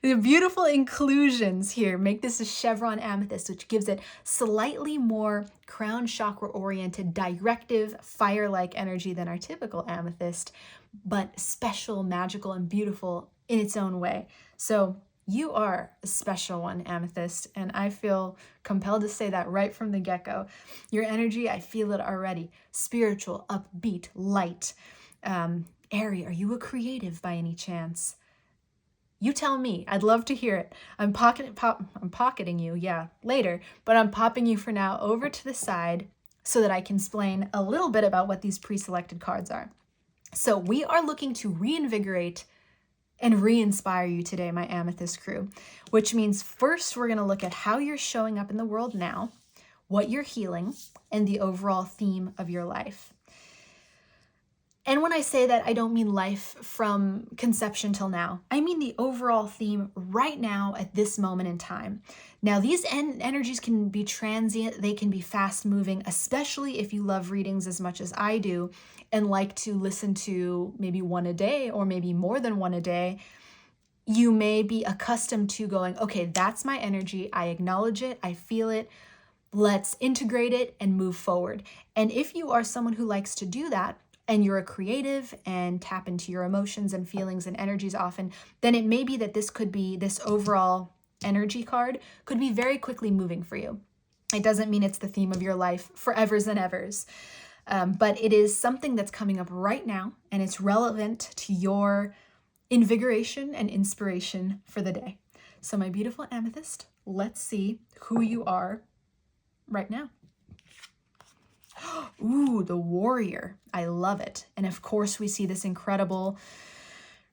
The beautiful inclusions here make this a Chevron Amethyst, which gives it slightly more crown chakra oriented, directive, fire-like energy than our typical amethyst, but special, magical, and beautiful in its own way. So You are a special one, Amethyst, and I feel compelled to say that right from the get-go. Your energy, I feel it already. Spiritual, upbeat, light. Airy, are you a creative by any chance? You tell me. I'd love to hear it. I'm pocketing you, yeah, later, but I'm popping you for now over to the side so that I can explain a little bit about what these pre-selected cards are. So we are looking to reinvigorate and re-inspire you today, my Amethyst crew, which means first we're going to look at how you're showing up in the world now, what you're healing, and the overall theme of your life. And when I say that, I don't mean life from conception till now. I mean the overall theme right now at this moment in time. Now, these energies can be transient, they can be fast moving, especially if you love readings as much as I do and like to listen to maybe one a day or maybe more than one a day. You may be accustomed to going, okay, that's my energy. I acknowledge it. I feel it. Let's integrate it and move forward. And if you are someone who likes to do that, and you're a creative and tap into your emotions and feelings and energies often, then it may be that this overall energy card could be very quickly moving for you. It doesn't mean it's the theme of your life forevers and evers, but it is something that's coming up right now, and it's relevant to your invigoration and inspiration for the day. So my beautiful Amethyst, let's see who you are right now. Ooh, the warrior. I love it. And of course, we see this incredible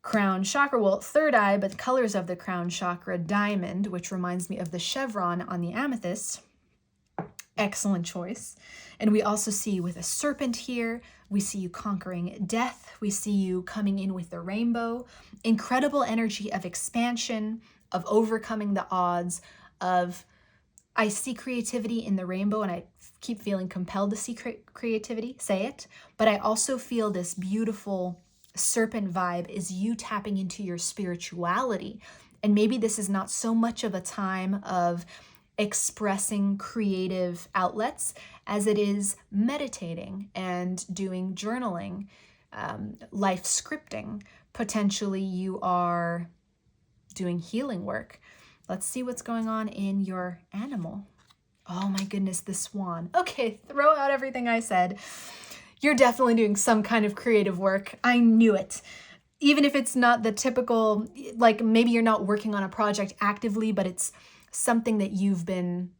crown chakra, well, third eye, but colors of the crown chakra, diamond, which reminds me of the chevron on the amethyst. Excellent choice. And we also see with a serpent here, we see you conquering death. We see you coming in with the rainbow. Incredible energy of expansion, of overcoming the odds, I see creativity in the rainbow, and I keep feeling compelled to see creativity, say it, but I also feel this beautiful serpent vibe is you tapping into your spirituality. And maybe this is not so much of a time of expressing creative outlets as it is meditating and doing journaling, life scripting. Potentially you are doing healing work. Let's see what's going on in your animal. Oh my goodness, the swan. Okay, throw out everything I said. You're definitely doing some kind of creative work. I knew it. Even if it's not the typical, like maybe you're not working on a project actively, but it's something that you've been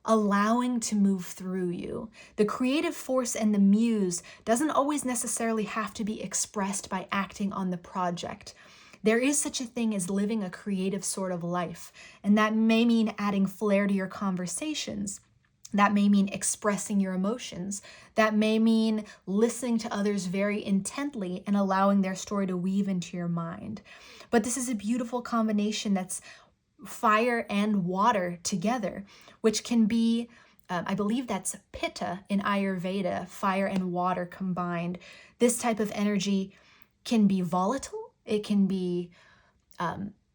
allowing to move through you. The creative force and the muse doesn't always necessarily have to be expressed by acting on the project. There is such a thing as living a creative sort of life, and that may mean adding flair to your conversations. That may mean expressing your emotions. That may mean listening to others very intently and allowing their story to weave into your mind. But this is a beautiful combination that's fire and water together, which can be, I believe that's Pitta in Ayurveda, fire and water combined. This type of energy can be volatile. It can be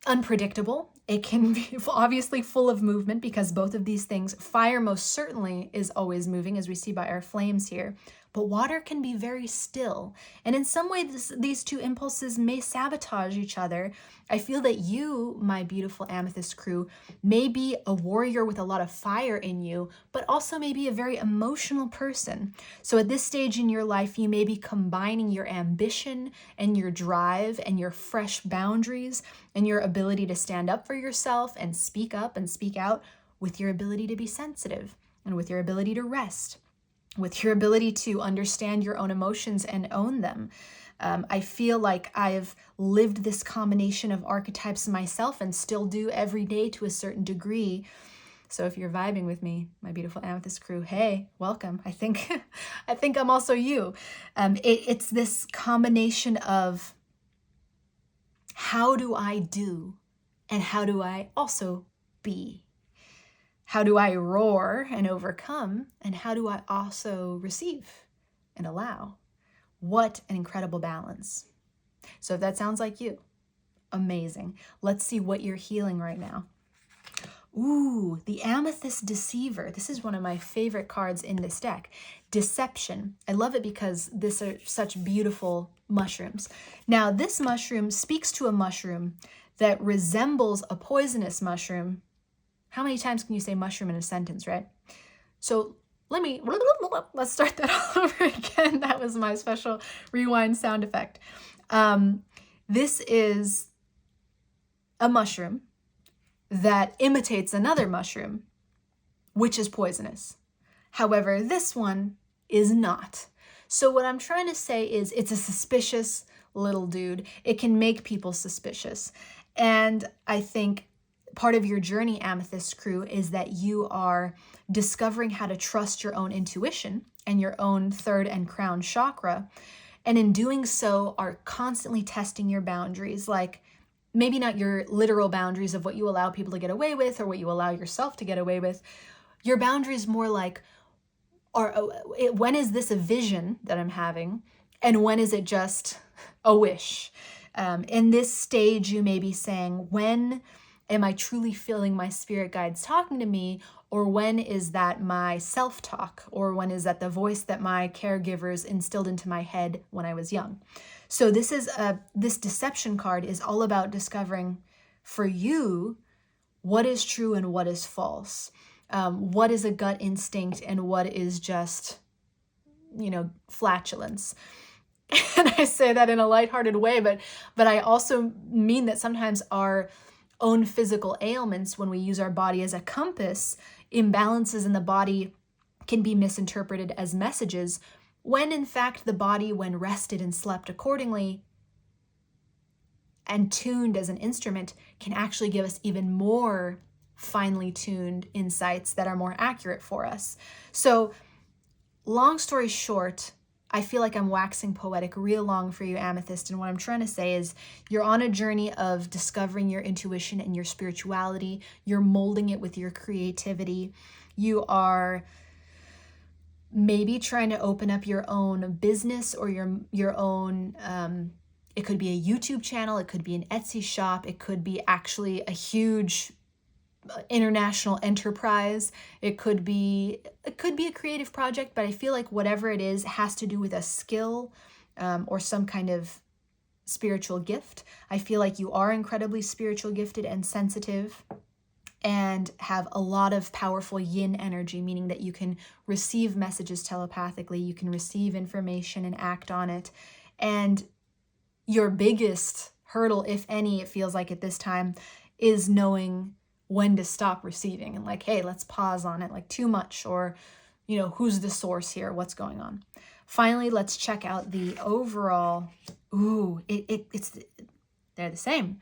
unpredictable. It can be obviously full of movement because both of these things, fire most certainly is always moving as we see by our flames here, but water can be very still. And in some ways, these two impulses may sabotage each other. I feel that you, my beautiful Amethyst crew, may be a warrior with a lot of fire in you, but also may be a very emotional person. So at this stage in your life, you may be combining your ambition and your drive and your fresh boundaries and your ability to stand up for yourself and speak up and speak out with your ability to be sensitive and with your ability to rest, with your ability to understand your own emotions and own them. I feel like I've lived this combination of archetypes myself and still do every day to a certain degree. So if you're vibing with me, my beautiful Amethyst crew, hey, welcome. I think I'm also you. It's this combination of how do I do and how do I also be? How do I roar and overcome? And how do I also receive and allow? What an incredible balance. So if that sounds like you, amazing. Let's see what you're healing right now. Ooh, the Amethyst Deceiver. This is one of my favorite cards in this deck. Deception. I love it because these are such beautiful mushrooms. Now, this mushroom speaks to a mushroom that resembles a poisonous mushroom. How many times can you say mushroom in a sentence, right? So let's start that all over again. That was my special rewind sound effect. This is a mushroom that imitates another mushroom, which is poisonous. However, this one is not. So what I'm trying to say is it's a suspicious little dude. It can make people suspicious. And I think part of your journey, Amethyst Crew, is that you are discovering how to trust your own intuition and your own third and crown chakra. And in doing so, are constantly testing your boundaries, like maybe not your literal boundaries of what you allow people to get away with or what you allow yourself to get away with. Your boundaries more like, when is this a vision that I'm having? And when is it just a wish? In this stage, you may be saying, when am I truly feeling my spirit guides talking to me? Or when is that my self-talk? Or when is that the voice that my caregivers instilled into my head when I was young? So this deception card is all about discovering for you what is true and what is false. What is a gut instinct and what is just, flatulence. And I say that in a lighthearted way, but I also mean that sometimes our own physical ailments, when we use our body as a compass, imbalances in the body can be misinterpreted as messages, when in fact the body, when rested and slept accordingly and tuned as an instrument, can actually give us even more finely tuned insights that are more accurate for us. So long story short, I feel like I'm waxing poetic real long for you, Amethyst. And what I'm trying to say is you're on a journey of discovering your intuition and your spirituality. You're molding it with your creativity. You are maybe trying to open up your own business or your own, it could be a YouTube channel. It could be an Etsy shop. It could be actually a huge international enterprise. It could be a creative project, but I feel like whatever it is has to do with a skill or some kind of spiritual gift. I feel like you are incredibly spiritual gifted and sensitive and have a lot of powerful yin energy, meaning that you can receive messages telepathically, you can receive information and act on it. And your biggest hurdle, if any, it feels like at this time, is knowing when to stop receiving and like, hey, let's pause on it, like too much, or, who's the source here? What's going on? Finally, let's check out the overall. They're the same.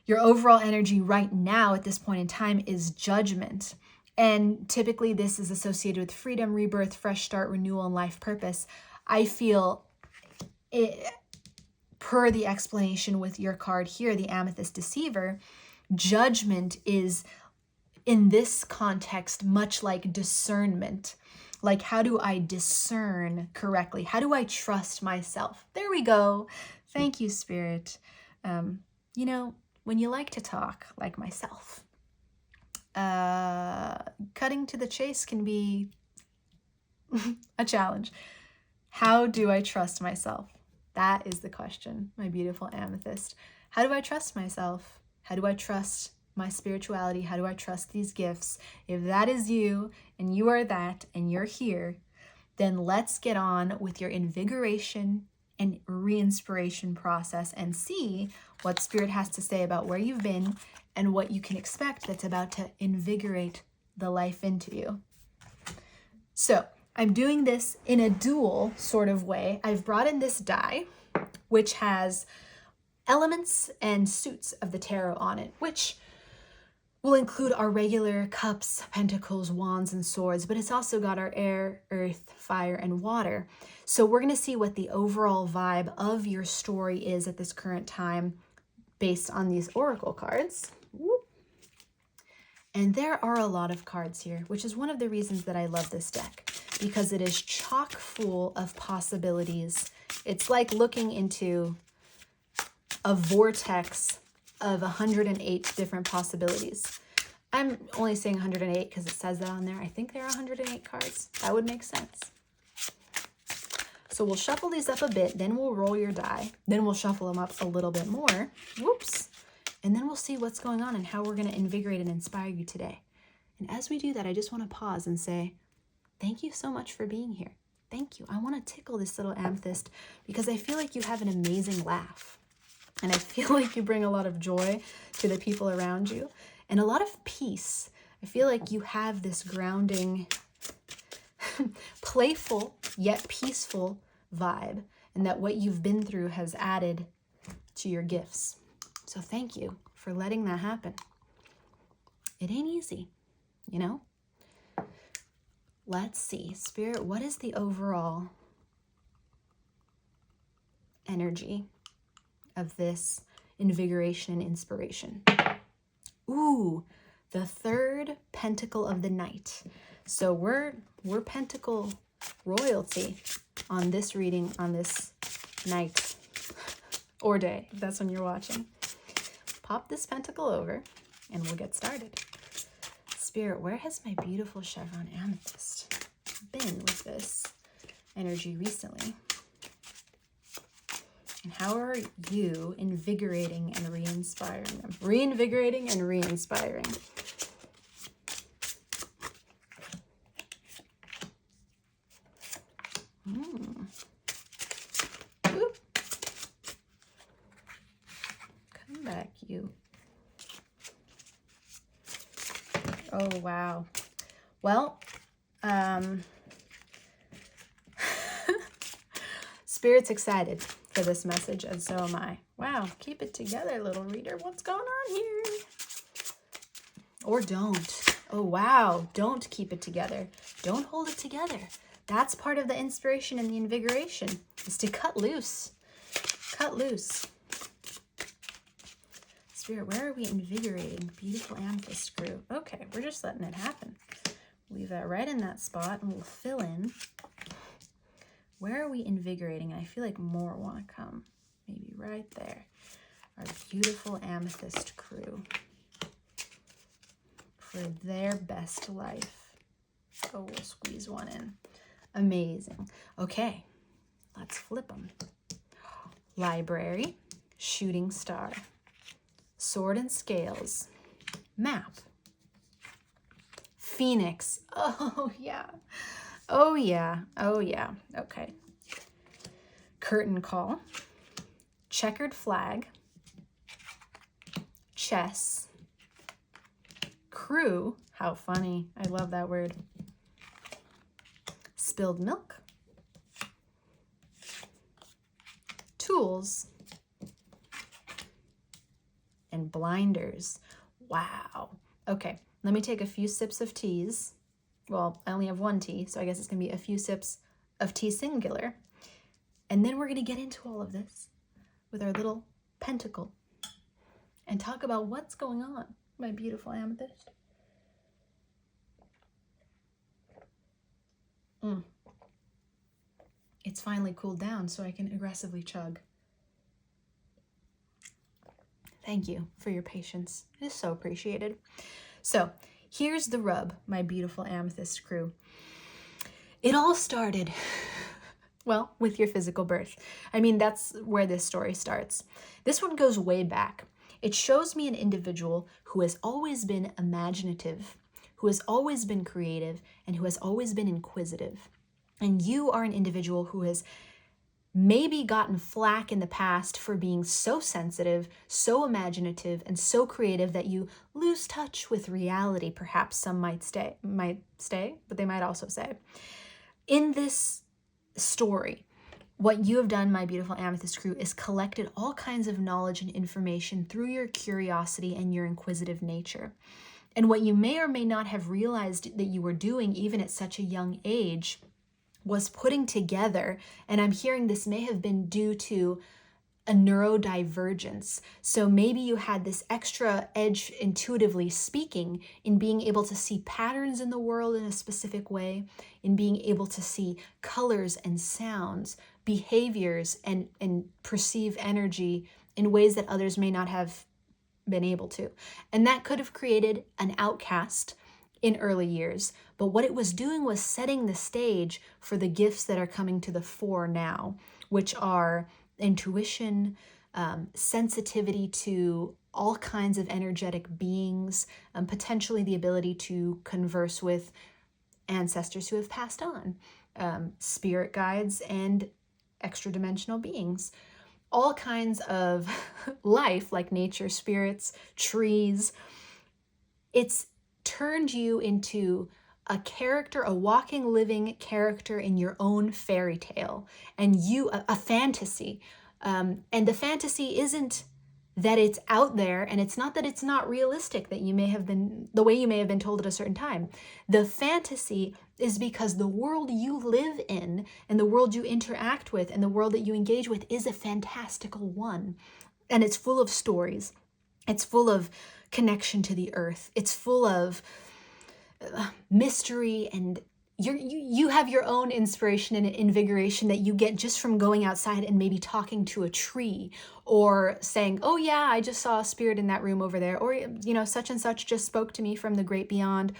Your overall energy right now at this point in time is judgment. And typically this is associated with freedom, rebirth, fresh start, renewal, and life purpose. I feel it, per the explanation with your card here, the Amethyst Deceiver, judgment is, in this context, much like discernment. Like, how do I discern correctly? How do I trust myself? There we go. Thank you, Spirit. When you like to talk like myself, cutting to the chase can be a challenge. How do I trust myself? That is the question, my beautiful Amethyst. How do I trust myself? How do I trust my spirituality? How do I trust these gifts? If that is you, and you are that, and you're here, then let's get on with your invigoration and re-inspiration process and see what Spirit has to say about where you've been and what you can expect that's about to invigorate the life into you. So I'm doing this in a dual sort of way. I've brought in this die, which has elements and suits of the tarot on it, which will include our regular cups, pentacles, wands, and swords, but it's also got our air, earth, fire, and water. So we're going to see what the overall vibe of your story is at this current time based on these oracle cards. And there are a lot of cards here, which is one of the reasons that I love this deck, because it is chock full of possibilities. It's like looking into a vortex of 108 different possibilities. I'm only saying 108 because it says that on there. I think there are 108 cards. That would make sense. So we'll shuffle these up a bit, then we'll roll your die, then we'll shuffle them up a little bit more. Whoops. And then we'll see what's going on and how we're going to invigorate and inspire you today. And as we do that, I just want to pause and say, thank you so much for being here. Thank you. I want to tickle this little amethyst because I feel like you have an amazing laugh. And I feel like you bring a lot of joy to the people around you and a lot of peace. I feel like you have this grounding, playful yet peaceful vibe, and that what you've been through has added to your gifts. So thank you for letting that happen. It ain't easy, you know? Let's see, Spirit, what is the overall energy of this invigoration and inspiration? Ooh, the third pentacle of the night. So we're pentacle royalty on this reading, on this night or day. That's when you're watching. Pop this pentacle over and we'll get started. Spirit, where has my beautiful Chevron amethyst been with this energy recently? And how are you invigorating and re-inspiring them? Reinvigorating and re-inspiring. Oop. Come back, you. Oh, wow. Well, Spirit's excited for this message, and so am I. Wow, keep it together, little reader. What's going on here? Or don't. Oh, wow. Don't keep it together. Don't hold it together. That's part of the inspiration and the invigoration, is to cut loose. Cut loose. Spirit, where are we invigorating? Beautiful Amethyst Crew. Okay, we're just letting it happen. Leave that right in that spot, and we'll fill in. Where are we invigorating? I feel like more want to come. Maybe right there. Our beautiful Amethyst Crew. For their best life. Oh, we'll squeeze one in. Amazing. Okay, let's flip them. Library, shooting star, sword and scales, map, phoenix. Oh, yeah. Oh, yeah. Oh, yeah. Okay. Curtain call, checkered flag, chess, crew. How funny. I love that word. Spilled milk, tools, and blinders. Wow. Okay, let me take a few sips of teas. Well, I only have one tea, so I guess it's going to be a few sips of tea singular. And then we're going to get into all of this with our little pentacle and talk about what's going on, my beautiful amethyst. It's finally cooled down so I can aggressively chug. Thank you for your patience. It is so appreciated. So here's the rub, my beautiful Amethyst Crew. It all started, well, with your physical birth. I mean, that's where this story starts. This one goes way back. It shows me an individual who has always been imaginative, who has always been creative, and who has always been inquisitive. And you are an individual who has maybe gotten flack in the past for being so sensitive, so imaginative, and so creative that you lose touch with reality. Perhaps some might stay, but they might also say. In this story, what you have done, my beautiful Amethyst Crew, is collected all kinds of knowledge and information through your curiosity and your inquisitive nature. And what you may or may not have realized that you were doing, even at such a young age, was putting together, and I'm hearing this may have been due to a neurodivergence. So maybe you had this extra edge, intuitively speaking, in being able to see patterns in the world in a specific way, in being able to see colors and sounds, behaviors, and perceive energy in ways that others may not have been able to. And that could have created an outcast in early years, but what it was doing was setting the stage for the gifts that are coming to the fore now, which are intuition, sensitivity to all kinds of energetic beings, potentially the ability to converse with ancestors who have passed on, spirit guides, and extra dimensional beings. All kinds of life, like nature, spirits, trees. It's turned you into a character, a walking, living character in your own fairy tale, and a fantasy. And the fantasy isn't that it's out there, and it's not that it's not realistic, that you may have been, the way you may have been told at a certain time. The fantasy is because the world you live in, and the world you interact with, and the world that you engage with is a fantastical one. And it's full of stories. It's full of connection to the earth. It's full of mystery, and you have your own inspiration and invigoration that you get just from going outside and maybe talking to a tree, or saying, oh yeah, I just saw a spirit in that room over there, or such and such just spoke to me from the great beyond.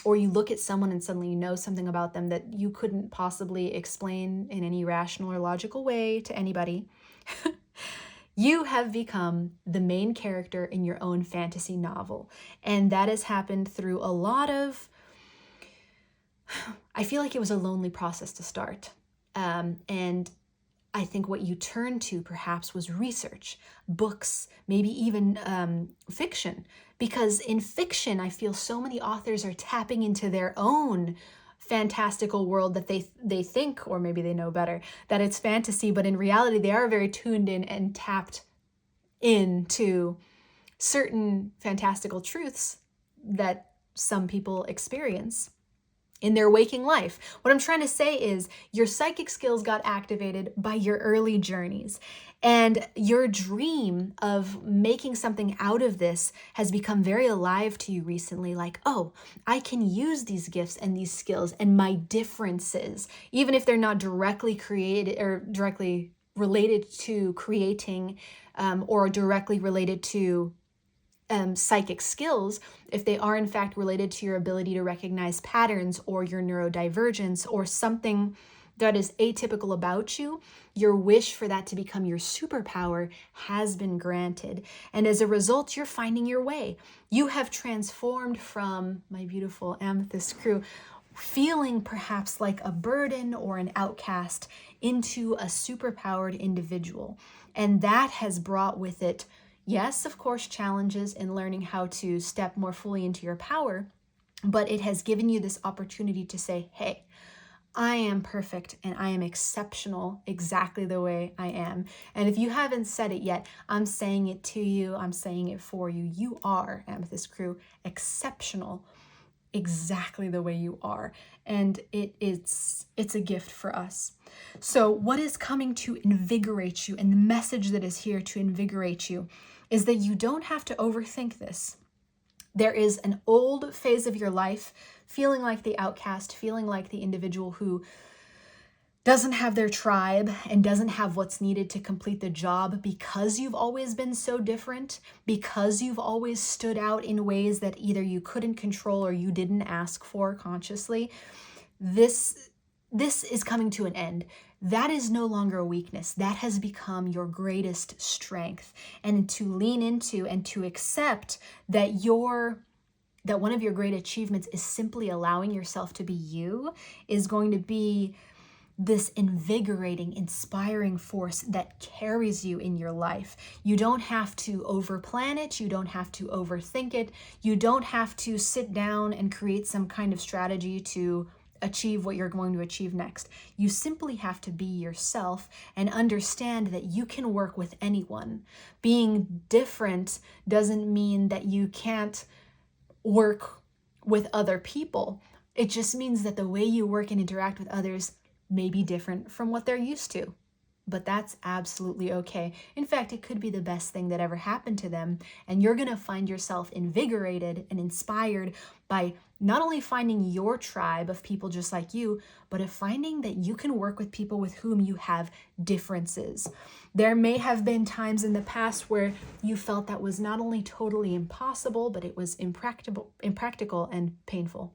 Or you look at someone and suddenly you know something about them that you couldn't possibly explain in any rational or logical way to anybody. You have become the main character in your own fantasy novel. And that has happened through a lot of, I feel like it was a lonely process to start. And I think what you turned to perhaps was research, books, maybe even fiction. Because in fiction, I feel so many authors are tapping into their own fantastical world that they think, or maybe they know better, that it's fantasy, but in reality they are very tuned in and tapped into certain fantastical truths that some people experience in their waking life. What I'm trying to say is your psychic skills got activated by your early journeys, and your dream of making something out of this has become very alive to you recently. Like, oh, I can use these gifts and these skills and my differences, even if they're not directly created or directly related to creating, or directly related to psychic skills. If they are in fact related to your ability to recognize patterns, or your neurodivergence, or something that is atypical about you, your wish for that to become your superpower has been granted. And as a result, you're finding your way. You have transformed from, my beautiful Amethyst crew, feeling perhaps like a burden or an outcast into a superpowered individual. And that has brought with it, yes, of course, challenges in learning how to step more fully into your power, but it has given you this opportunity to say, hey, I am perfect and I am exceptional exactly the way I am. And if you haven't said it yet, I'm saying it to you. I'm saying it for you. You are, Amethyst crew, exceptional exactly the way you are. And it's a gift for us. So what is coming to invigorate you, and the message that is here to invigorate you, is that you don't have to overthink this. There is an old phase of your life feeling like the outcast, feeling like the individual who doesn't have their tribe and doesn't have what's needed to complete the job, because you've always been so different, because you've always stood out in ways that either you couldn't control or you didn't ask for consciously. This is coming to an end. That is no longer a weakness. That has become your greatest strength. And to lean into and to accept that one of your great achievements is simply allowing yourself to be you is going to be this invigorating, inspiring force that carries you in your life. You don't have to overplan it. You don't have to overthink it. You don't have to sit down and create some kind of strategy to achieve what you're going to achieve next. You simply have to be yourself and understand that you can work with anyone. Being different doesn't mean that you can't work with other people. It just means that the way you work and interact with others may be different from what they're used to. But that's absolutely okay. In fact, it could be the best thing that ever happened to them. And you're going to find yourself invigorated and inspired by not only finding your tribe of people just like you, but of finding that you can work with people with whom you have differences. There may have been times in the past where you felt that was not only totally impossible, but it was impractical and painful.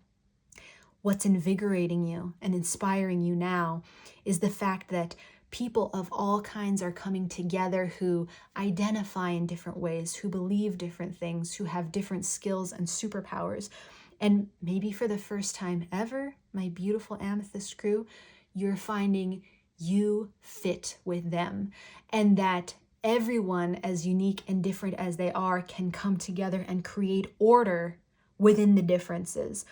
What's invigorating you and inspiring you now is the fact that People of all kinds are coming together who identify in different ways, who believe different things, who have different skills and superpowers. And maybe for the first time ever, my beautiful Amethyst crew, you're finding you fit with them, and that everyone, as unique and different as they are, can come together and create order within the differences.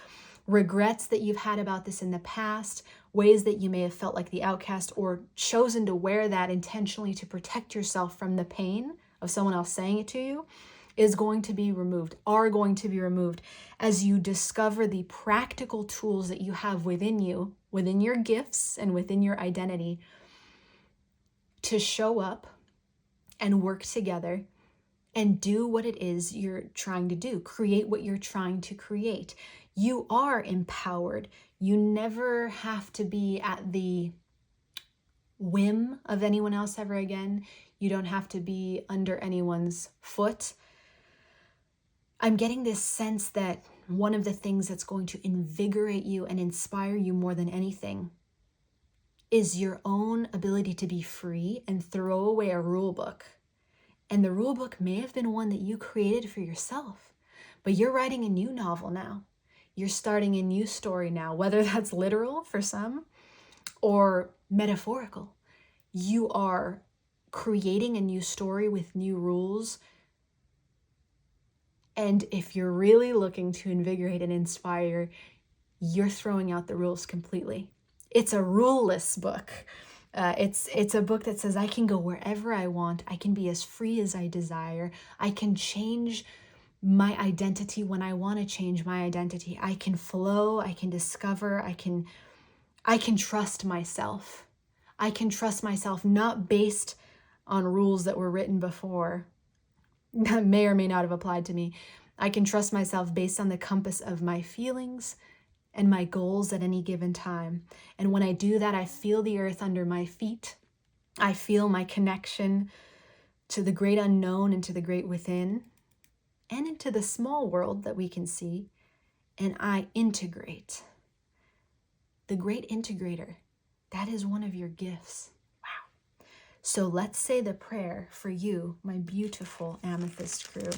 Regrets that you've had about this in the past, ways that you may have felt like the outcast or chosen to wear that intentionally to protect yourself from the pain of someone else saying it to you, are going to be removed as you discover the practical tools that you have within you, within your gifts and within your identity, to show up and work together and do what it is you're trying to do, create what you're trying to create. You are empowered. You never have to be at the whim of anyone else ever again. You don't have to be under anyone's foot. I'm getting this sense that one of the things that's going to invigorate you and inspire you more than anything is your own ability to be free and throw away a rule book. And the rule book may have been one that you created for yourself, but you're writing a new novel now. You're starting a new story now, whether that's literal for some or metaphorical. You are creating a new story with new rules. And if you're really looking to invigorate and inspire, you're throwing out the rules completely. It's a ruleless book. It's a book that says I can go wherever I want. I can be as free as I desire. I can change my identity when I want to change my identity. I can flow. I can discover. I can trust myself. I can trust myself not based on rules that were written before that may or may not have applied to me. I can trust myself based on the compass of my feelings and my goals at any given time. And when I do that, I feel the earth under my feet. I feel my connection to the great unknown and to the great within and into the small world that we can see. And I integrate. The great integrator, that is one of your gifts. Wow. So let's say the prayer for you, my beautiful Amethyst crew,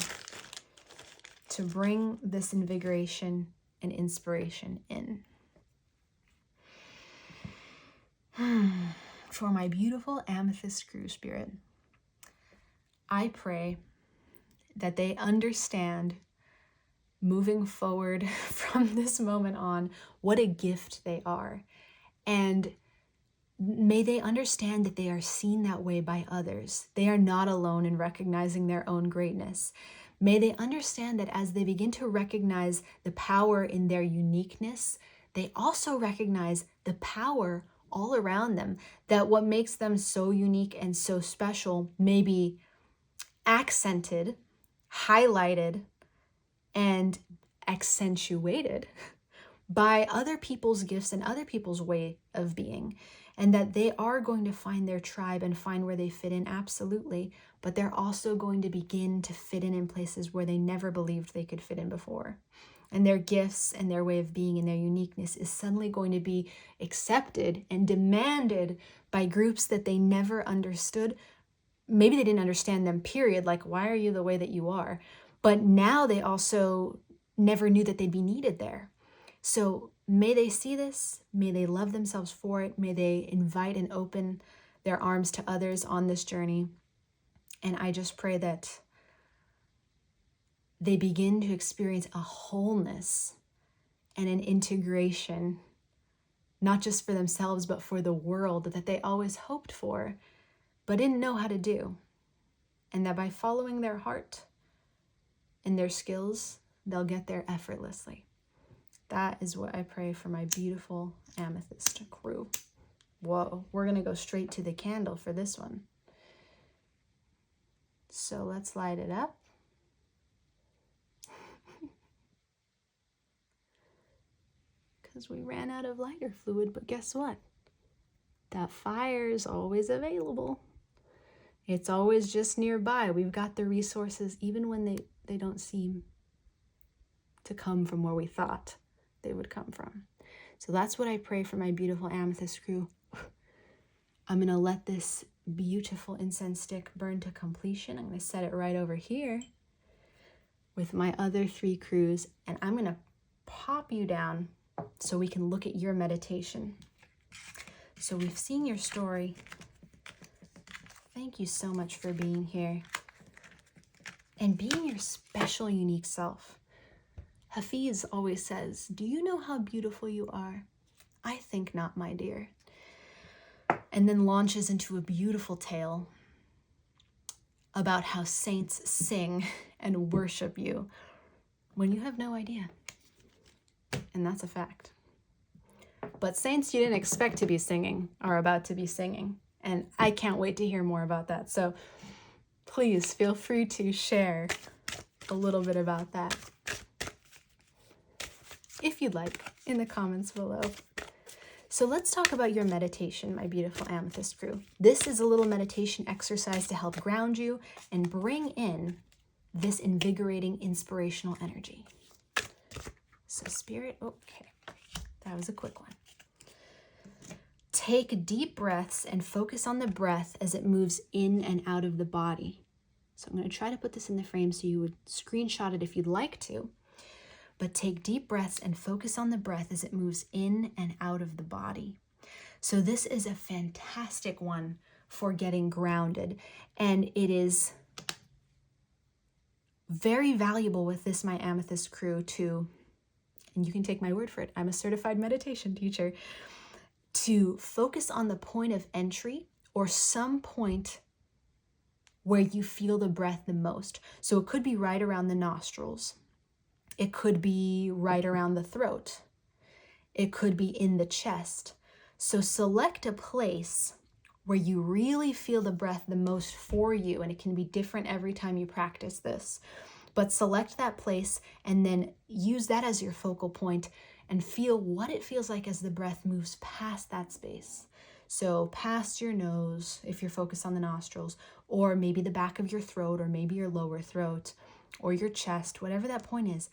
to bring this invigoration and inspiration in. For my beautiful Amethyst crew spirit, I pray that they understand moving forward from this moment on what a gift they are. And may they understand that they are seen that way by others. They are not alone in recognizing their own greatness. May they understand that as they begin to recognize the power in their uniqueness, they also recognize the power all around them, that what makes them so unique and so special may be accented, highlighted, and accentuated by other people's gifts and other people's way of being, and that they are going to find their tribe and find where they fit in, absolutely, but they're also going to begin to fit in places where they never believed they could fit in before. And their gifts and their way of being and their uniqueness is suddenly going to be accepted and demanded by groups that they never understood. Maybe they didn't understand them, period, like, why are you the way that you are? But now they also never knew that they'd be needed there. So may they see this, may they love themselves for it, may they invite and open their arms to others on this journey. And I just pray that they begin to experience a wholeness and an integration, not just for themselves, but for the world that they always hoped for, but didn't know how to do. And that by following their heart and their skills, they'll get there effortlessly. That is what I pray for my beautiful Amethyst crew. Whoa, we're going to go straight to the candle for this one. So let's light it up. Because we ran out of lighter fluid, but guess what? That fire is always available. It's always just nearby. We've got the resources, even when they don't seem to come from where we thought they would come from. So that's what I pray for my beautiful Amethyst crew. I'm going to let this beautiful incense stick burn to completion. I'm going to set it right over here with my other 3 crews, and I'm going to pop you down so we can look at your meditation. So we've seen your story. Thank you so much for being here and being your special, unique self. Hafiz always says, "Do you know how beautiful you are?" I think not, my dear. And then launches into a beautiful tale about how saints sing and worship you when you have no idea. And that's a fact. But saints you didn't expect to be singing are about to be singing. And I can't wait to hear more about that. So please feel free to share a little bit about that, if you'd like, in the comments below. So let's talk about your meditation, my beautiful Amethyst crew. This is a little meditation exercise to help ground you and bring in this invigorating, inspirational energy. So Spirit, okay, that was a quick one. Take deep breaths and focus on the breath as it moves in and out of the body. So I'm going to try to put this in the frame so you would screenshot it if you'd like to. But take deep breaths and focus on the breath as it moves in and out of the body. So this is a fantastic one for getting grounded, and it is very valuable with this, my Amethyst crew, to, and you can take my word for it, I'm a certified meditation teacher, to focus on the point of entry or some point where you feel the breath the most. So it could be right around the nostrils. It could be right around the throat. It could be in the chest. So select a place where you really feel the breath the most for you, and it can be different every time you practice this. But select that place and then use that as your focal point and feel what it feels like as the breath moves past that space. So past your nose, if you're focused on the nostrils, or maybe the back of your throat, or maybe your lower throat, or your chest, whatever that point is,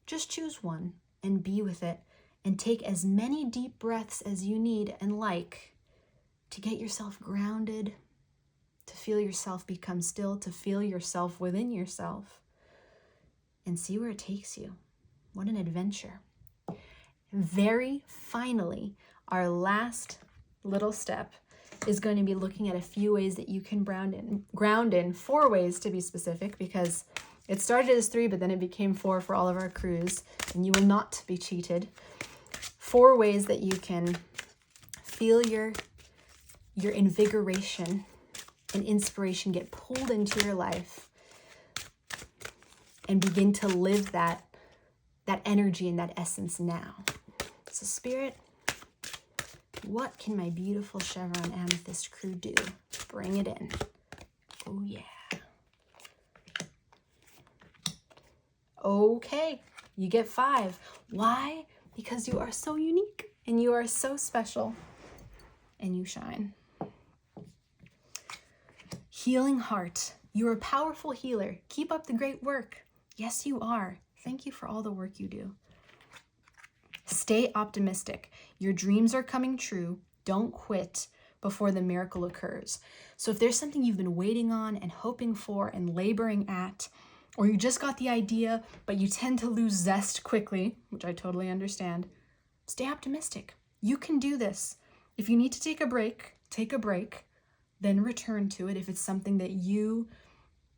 just choose one and be with it, and take as many deep breaths as you need and like to get yourself grounded, to feel yourself become still, to feel yourself within yourself, and see where it takes you. What an adventure. Very finally, our last little step is going to be looking at a few ways that you can ground in 4 ways to be specific, because it started as 3, but then it became 4 for all of our crews, and you will not be cheated. 4 ways that you can feel your invigoration and inspiration get pulled into your life and begin to live that energy and that essence now. So Spirit, what can my beautiful Chevron Amethyst crew do? Bring it in. Oh yeah. Okay, you get 5. Why? Because you are so unique and you are so special and you shine. Healing heart. You're a powerful healer. Keep up the great work. Yes, you are. Thank you for all the work you do. Stay optimistic. Your dreams are coming true. Don't quit before the miracle occurs. So if there's something you've been waiting on and hoping for and laboring at, or you just got the idea, but you tend to lose zest quickly, which I totally understand, stay optimistic. You can do this. If you need to take a break, then return to it if it's something that you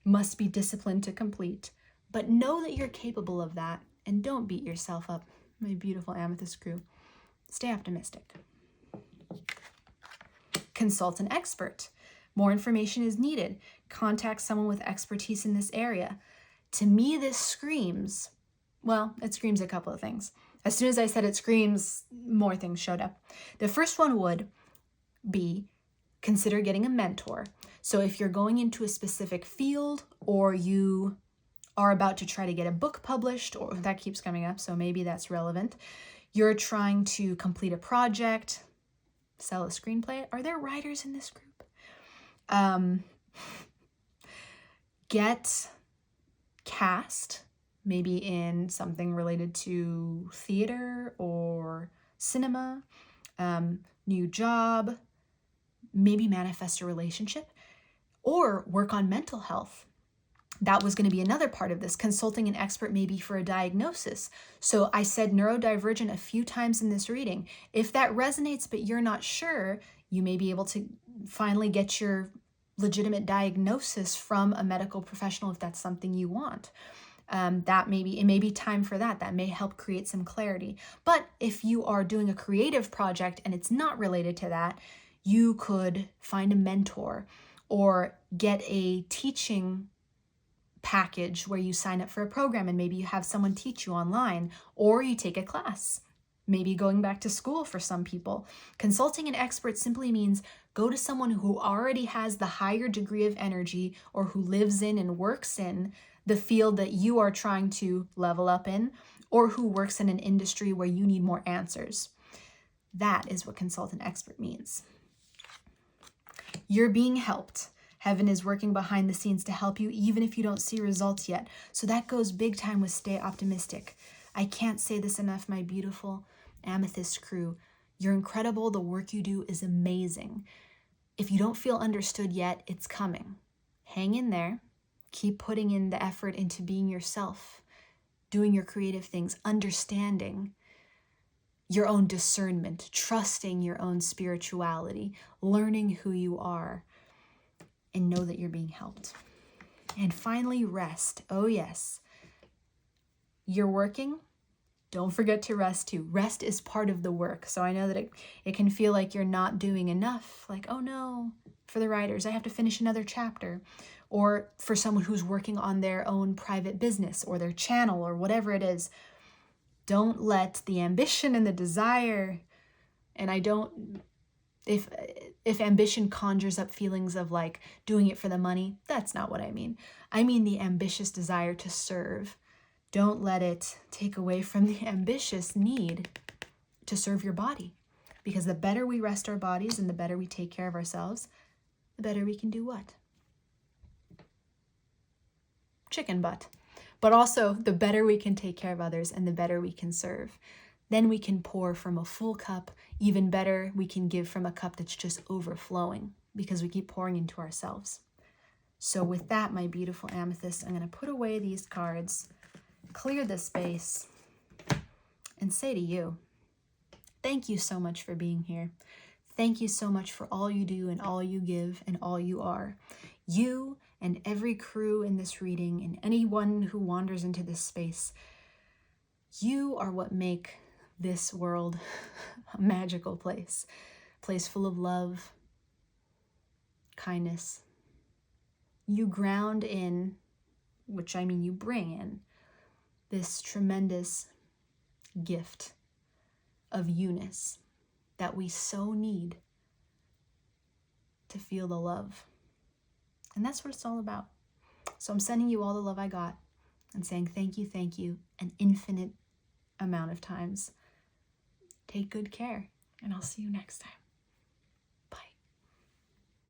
must be disciplined to complete. But know that you're capable of that, and don't beat yourself up, my beautiful Amethyst crew. Stay optimistic. Consult an expert. More information is needed. Contact someone with expertise in this area. To me, this screams, well, it screams a couple of things. As soon as I said it screams, more things showed up. The first one would be consider getting a mentor. So if you're going into a specific field, or you are about to try to get a book published, or that keeps coming up, so maybe that's relevant. You're trying to complete a project, sell a screenplay. Are there writers in this group? Get cast, maybe in something related to theater or cinema, new job, maybe manifest a relationship, or work on mental health. That was going to be another part of this, consulting an expert maybe for a diagnosis. So I said neurodivergent a few times in this reading. If that resonates but you're not sure, you may be able to finally get your legitimate diagnosis from a medical professional if that's something you want. It may be time for that. That may help create some clarity. But if you are doing a creative project and it's not related to that, you could find a mentor or get a teaching package where you sign up for a program and maybe you have someone teach you online, or you take a class, maybe going back to school for some people. Consulting an expert simply means go to someone who already has the higher degree of energy or who lives in and works in the field that you are trying to level up in, or who works in an industry where you need more answers. That is what consult an expert means. You're being helped. Heaven is working behind the scenes to help you, even if you don't see results yet. So that goes big time with stay optimistic. I can't say this enough, my beautiful Amethyst crew. You're incredible. The work you do is amazing. If you don't feel understood yet, it's coming. Hang in there. Keep putting in the effort into being yourself, doing your creative things, understanding your own discernment, trusting your own spirituality, learning who you are, and know that you're being helped. And finally, rest. Oh yes. You're working. Don't forget to rest too. Rest is part of the work. So I know that it can feel like you're not doing enough. Like, oh no, for the writers, I have to finish another chapter. Or for someone who's working on their own private business or their channel or whatever it is. Don't let the ambition and the desire, and if ambition conjures up feelings of like doing it for the money, that's not what I mean. I mean the ambitious desire to serve. Don't let it take away from the ambitious need to serve your body. Because the better we rest our bodies and the better we take care of ourselves, the better we can do what? Chicken butt. But also the better we can take care of others and the better we can serve. Then we can pour from a full cup. Even better, we can give from a cup that's just overflowing because we keep pouring into ourselves. So with that, my beautiful Amethyst, I'm going to put away these cards, clear the space, and say to you, thank you so much for being here. Thank you so much for all you do and all you give and all you are. You and every crew in this reading and anyone who wanders into this space, you are what make this world a magical place. A place full of love, kindness. You ground in, which I mean you bring in, this tremendous gift of you-ness that we so need to feel the love. And that's what it's all about. So I'm sending you all the love I got and saying thank you, an infinite amount of times. Take good care, and I'll see you next time.